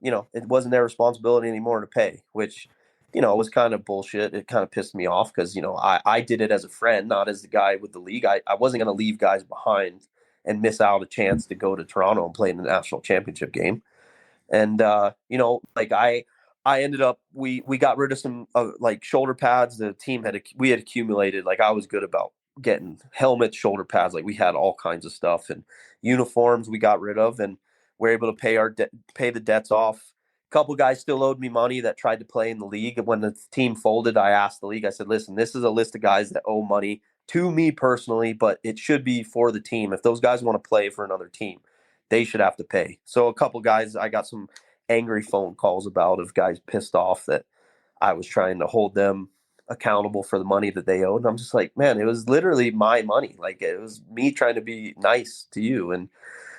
their responsibility anymore to pay, which, was kind of bullshit. It kind of pissed me off because, I did it as a friend, not as the guy with the league. I wasn't going to leave guys behind and miss out a chance to go to Toronto and play in the national championship game. And, I ended up, we got rid of some shoulder pads. The team we had accumulated, I was good about getting helmets, shoulder pads. We had all kinds of stuff, and uniforms we got rid of, and we're able to pay the debts off. A couple guys still owed me money that tried to play in the league. When the team folded, I asked the league, I said, listen, this is a list of guys that owe money to me personally, but it should be for the team. If those guys want to play for another team, they should have to pay. So a couple guys, I got some angry phone calls of guys pissed off that I was trying to hold them accountable for the money that they owed. And I'm just like, man, it was literally my money. It was me trying to be nice to you. And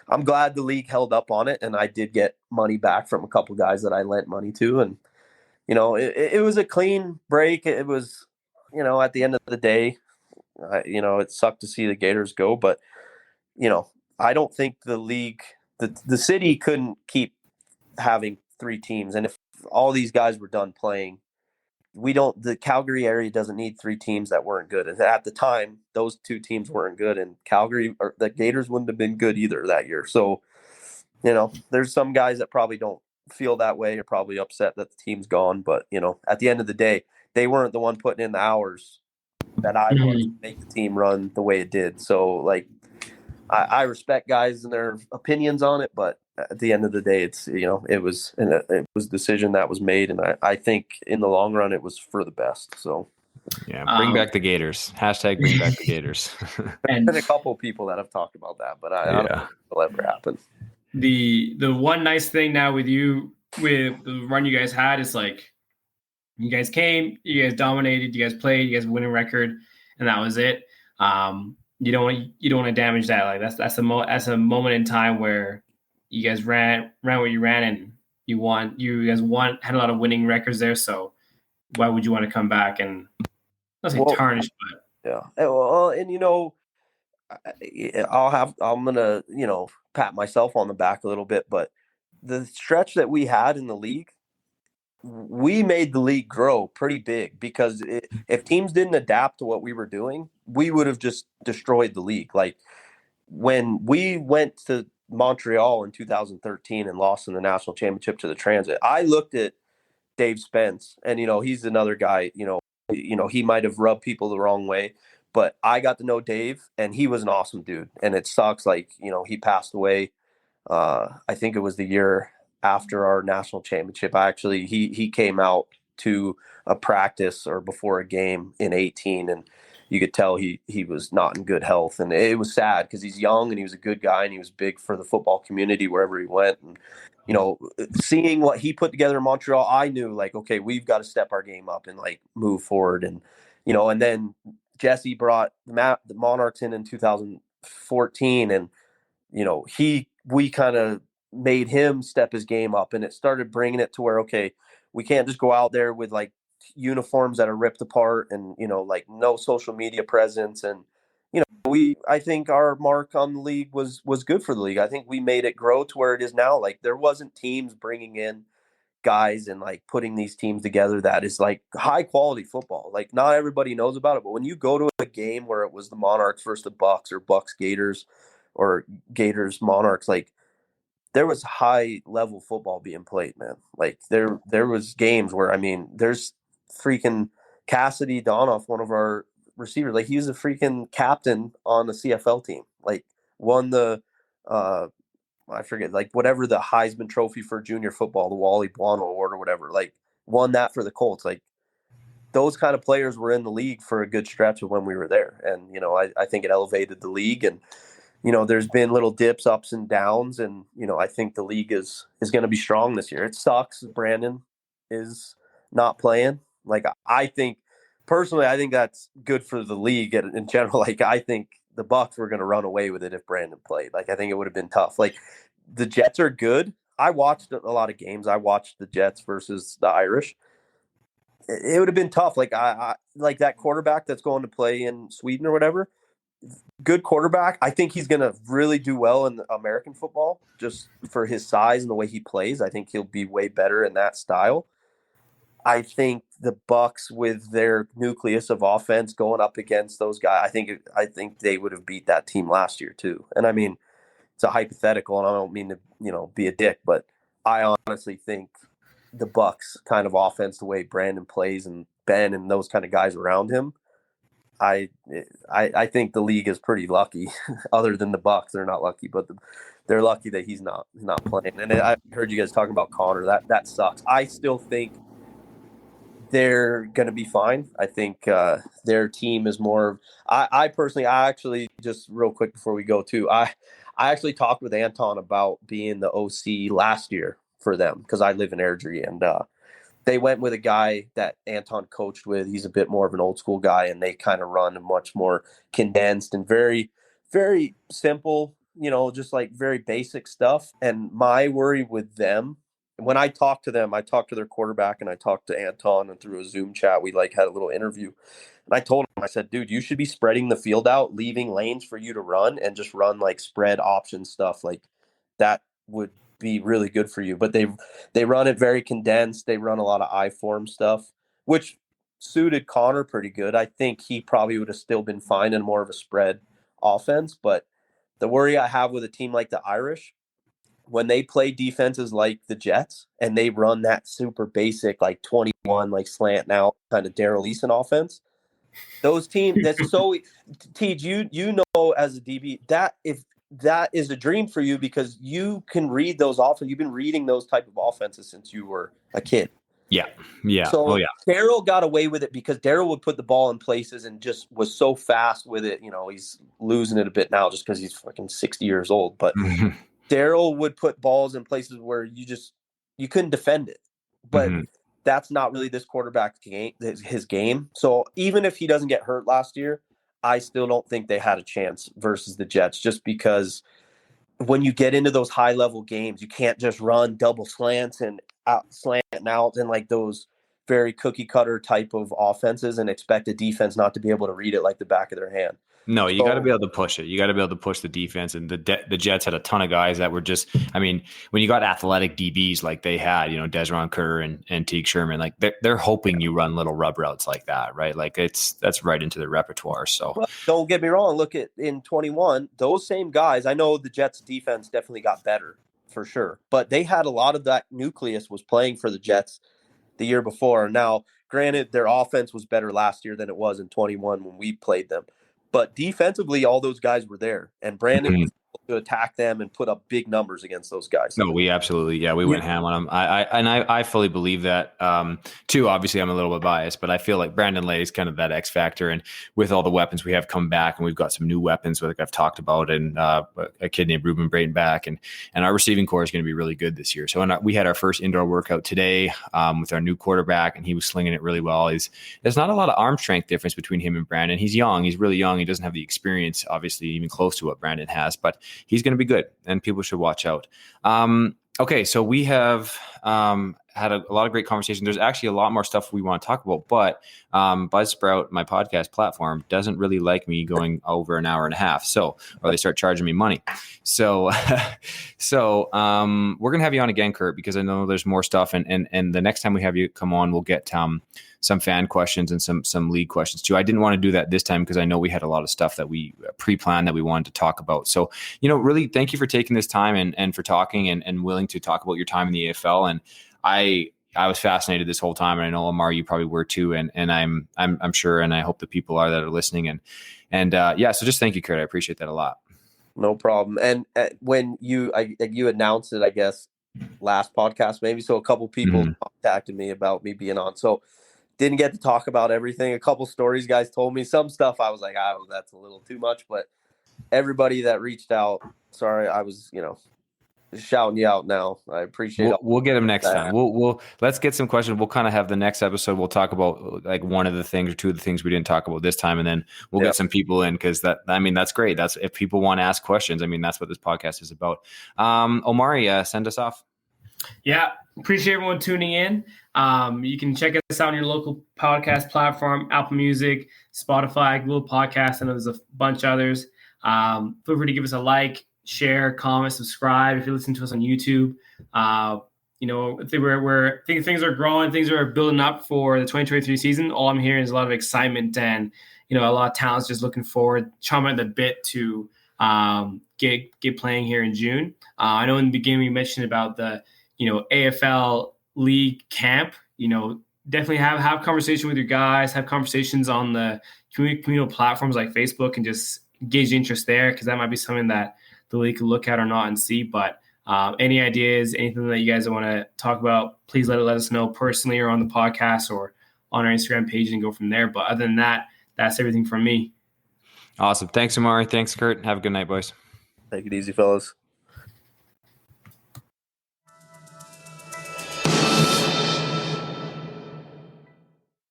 I'm glad the league held up on it. And I did get money back from a couple guys that I lent money to. And, it was a clean break. It was, at the end of the day, it sucked to see the Gators go, but, I don't think the league, the city couldn't keep having three teams. And if all these guys were done playing, the Calgary area doesn't need three teams that weren't good. And at the time, those two teams weren't good, and Calgary, or the Gators, wouldn't have been good either that year. So, there's some guys that probably don't feel that way, are probably upset that the team's gone. But, at the end of the day, they weren't the one putting in the hours that I was to make the team run the way it did. So, I respect guys and their opinions on it, but at the end of the day, it's, it was a decision that was made. And I think in the long run, it was for the best. So, yeah, bring back the Gators. Hashtag bring back the Gators. And there's been a couple of people that have talked about that, but I don't think it'll ever happen. The one nice thing now with you, with the run you guys had, is you guys came, you guys dominated, you guys played, you guys winning record, and that was it. You don't want to damage that. That's a moment in time where you guys ran what you ran, and you guys had a lot of winning records there. So why would you want to come back and not say tarnish, but yeah. Well, and I'm gonna pat myself on the back a little bit, but the stretch that we had in the league, we made the league grow pretty big, because if teams didn't adapt to what we were doing, we would have just destroyed the league. When we went to Montreal in 2013 and lost in the national championship to the Transit, I looked at Dave Spence, and he's another guy, he might have rubbed people the wrong way, but I got to know Dave, and he was an awesome dude. And it sucks, he passed away. I think it was the year after our national championship. He came out to a practice or before a game in 18, and you could tell he was not in good health. And it was sad because he's young and he was a good guy and he was big for the football community wherever he went. And, seeing what he put together in Montreal, I knew, like, okay, we've got to step our game up and, like, move forward. And, and then Jesse brought the Monarchs in 2014, and, we kind of made him step his game up, and it started bringing it to where, okay, we can't just go out there with, like, uniforms that are ripped apart and, like, no social media presence. And, I think our mark on the league was good for the league. I think we made it grow to where it is now. Like, there wasn't teams bringing in guys and, like, putting these teams together that is, like, high quality football. Like, not everybody knows about it, but when you go to a game where it was the Monarchs versus the Bucks, or Bucks Gators, or Gators Monarchs, like, there was high level football being played, man. Like, there was games where, I mean, there's freaking Cassidy Donoff, one of our receivers, like, he was a freaking captain on the CFL team, like, won the I forget, like, whatever the Heisman Trophy for junior football, the Wally Buono Award or whatever, like, won that for the Colts. Like, those kind of players were in the league for a good stretch of when we were there. And, I think it elevated the league. And, there's been little dips, ups and downs. And, I think the league is going to be strong this year. It sucks Brandon is not playing. Like, I think that's good for the league in general. Like, I think the Bucks were going to run away with it if Brandon played. Like, I think it would have been tough. Like, the Jets are good. I watched a lot of games. I watched the Jets versus the Irish. It would have been tough. Like, I like that quarterback that's going to play in Sweden or whatever. Good quarterback. I think he's going to really do well in American football just for his size and the way he plays. I think he'll be way better in that style. I think the Bucks, with their nucleus of offense going up against those guys, I think they would have beat that team last year too. And I mean, it's a hypothetical, and I don't mean to, be a dick, but I honestly think the Bucks kind of offense, the way Brandon plays and Ben and those kind of guys around him, I think the league is pretty lucky. Other than the Bucks, they're not lucky, but they're lucky that he's not playing. And I heard you guys talking about Connor. That sucks. I still think they're going to be fine. I think their team is more. I personally, just real quick before we go too, I actually talked with Anton about being the OC last year for them because I live in Airdrie, and they went with a guy that Anton coached with. He's a bit more of an old school guy, and they kind of run a much more condensed and very, very simple, just like very basic stuff. And my worry with them, when I talked to them, I talked to their quarterback and I talked to Anton, and through a Zoom chat, we like had a little interview. And I told him, I said, dude, you should be spreading the field out, leaving lanes for you to run, and just run like spread option stuff. Like, that would be really good for you. But they run it very condensed. They run a lot of I-form stuff, which suited Connor pretty good. I think he probably would have still been fine in more of a spread offense. But the worry I have with a team like the Irish, when they play defenses like the Jets and they run that super basic, like 21, like slant out kind of Daryl Eason offense, those teams, that's so Teej, you know, as a DB, that if that is a dream for you because you can read those offenses. You've been reading those type of offenses since you were a kid. Yeah. So Daryl got away with it because Daryl would put the ball in places and just was so fast with it. He's losing it a bit now just because he's fucking 60 years old. But Daryl would put balls in places where you couldn't defend it. But that's not really this quarterback's game, his game. So even if he doesn't get hurt last year, I still don't think they had a chance versus the Jets, just because when you get into those high level games, you can't just run double slants and slant out and like those very cookie cutter type of offenses and expect a defense not to be able to read it like the back of their hand. No, you got to be able to push it. You got to be able to push the defense. And the Jets had a ton of guys that were just, I mean, when you got athletic DBs like they had, Desron Kerr and Teague Sherman, like they're hoping you run little rub routes like that, right? Like that's right into their repertoire. So don't get me wrong. Look at in 21, those same guys, I know the Jets defense definitely got better for sure, but they had a lot of that nucleus was playing for the Jets the year before. Now, granted, their offense was better last year than it was in 21 when we played them. But defensively, all those guys were there. And Brandon was to attack them and put up big numbers against those guys. No, we absolutely, we went ham on him. I fully believe that too. Obviously, I'm a little bit biased, but I feel like Brandon Lay is kind of that X factor, and with all the weapons we have come back, and we've got some new weapons, like I've talked about, and a kid named Ruben Brayton back, and our receiving core is going to be really good this year. So we had our first indoor workout today with our new quarterback, and he was slinging it really well. There's not a lot of arm strength difference between him and Brandon. He's young, he's really young. He doesn't have the experience, obviously, even close to what Brandon has, but he's going to be good, and people should watch out. Okay, so we have had a lot of great conversation. There's actually a lot more stuff we want to talk about, but Buzzsprout, my podcast platform, doesn't really like me going over an hour and a half. Or they start charging me money. So we're gonna have you on again, Kurt, because I know there's more stuff. And the next time we have you come on, we'll get some fan questions and some league questions too. I didn't want to do that this time because I know we had a lot of stuff that we pre-planned that we wanted to talk about. So, really thank you for taking this time and for talking and willing to talk about your time in the AFL. And I was fascinated this whole time, and I know Omari, you probably were too. And I'm sure, and I hope the people are that are listening. And so just thank you, Kurt. I appreciate that a lot. No problem. And when you announced it, I guess last podcast maybe, so a couple people contacted me about me being on. So didn't get to talk about everything. A couple stories guys told me. Some stuff I was like, that's a little too much. But everybody that reached out, sorry, I was, shouting you out now. I appreciate it. We'll get them next time. We'll let's get some questions. We'll kind of have the next episode. We'll talk about like one of the things or two of the things we didn't talk about this time, and then we'll get some people in because that's great. That's if people want to ask questions. That's what this podcast is about. Omari, send us off. Yeah, appreciate everyone tuning in. You can check us out on your local podcast platform, Apple Music, Spotify, Google Podcasts, and there's a bunch of others. Feel free to give us a like, share, comment, subscribe. If you listen to us on YouTube, I think things are growing, things are building up for the 2023 season. All I'm hearing is a lot of excitement and, a lot of talents just looking forward, chomping at the bit to get playing here in June. I know in the beginning we mentioned about the, AFL league camp, definitely have conversation with your guys, have conversations on the communal platforms like Facebook and just gauge interest there, because that might be something that the league could look at or not and see. But any ideas, anything that you guys want to talk about, please let us know personally or on the podcast or on our Instagram page and go from there. But other than that, that's everything from me. Awesome. Thanks, Omari. Thanks, Kurt. Have a good night, boys. Take it easy, fellas.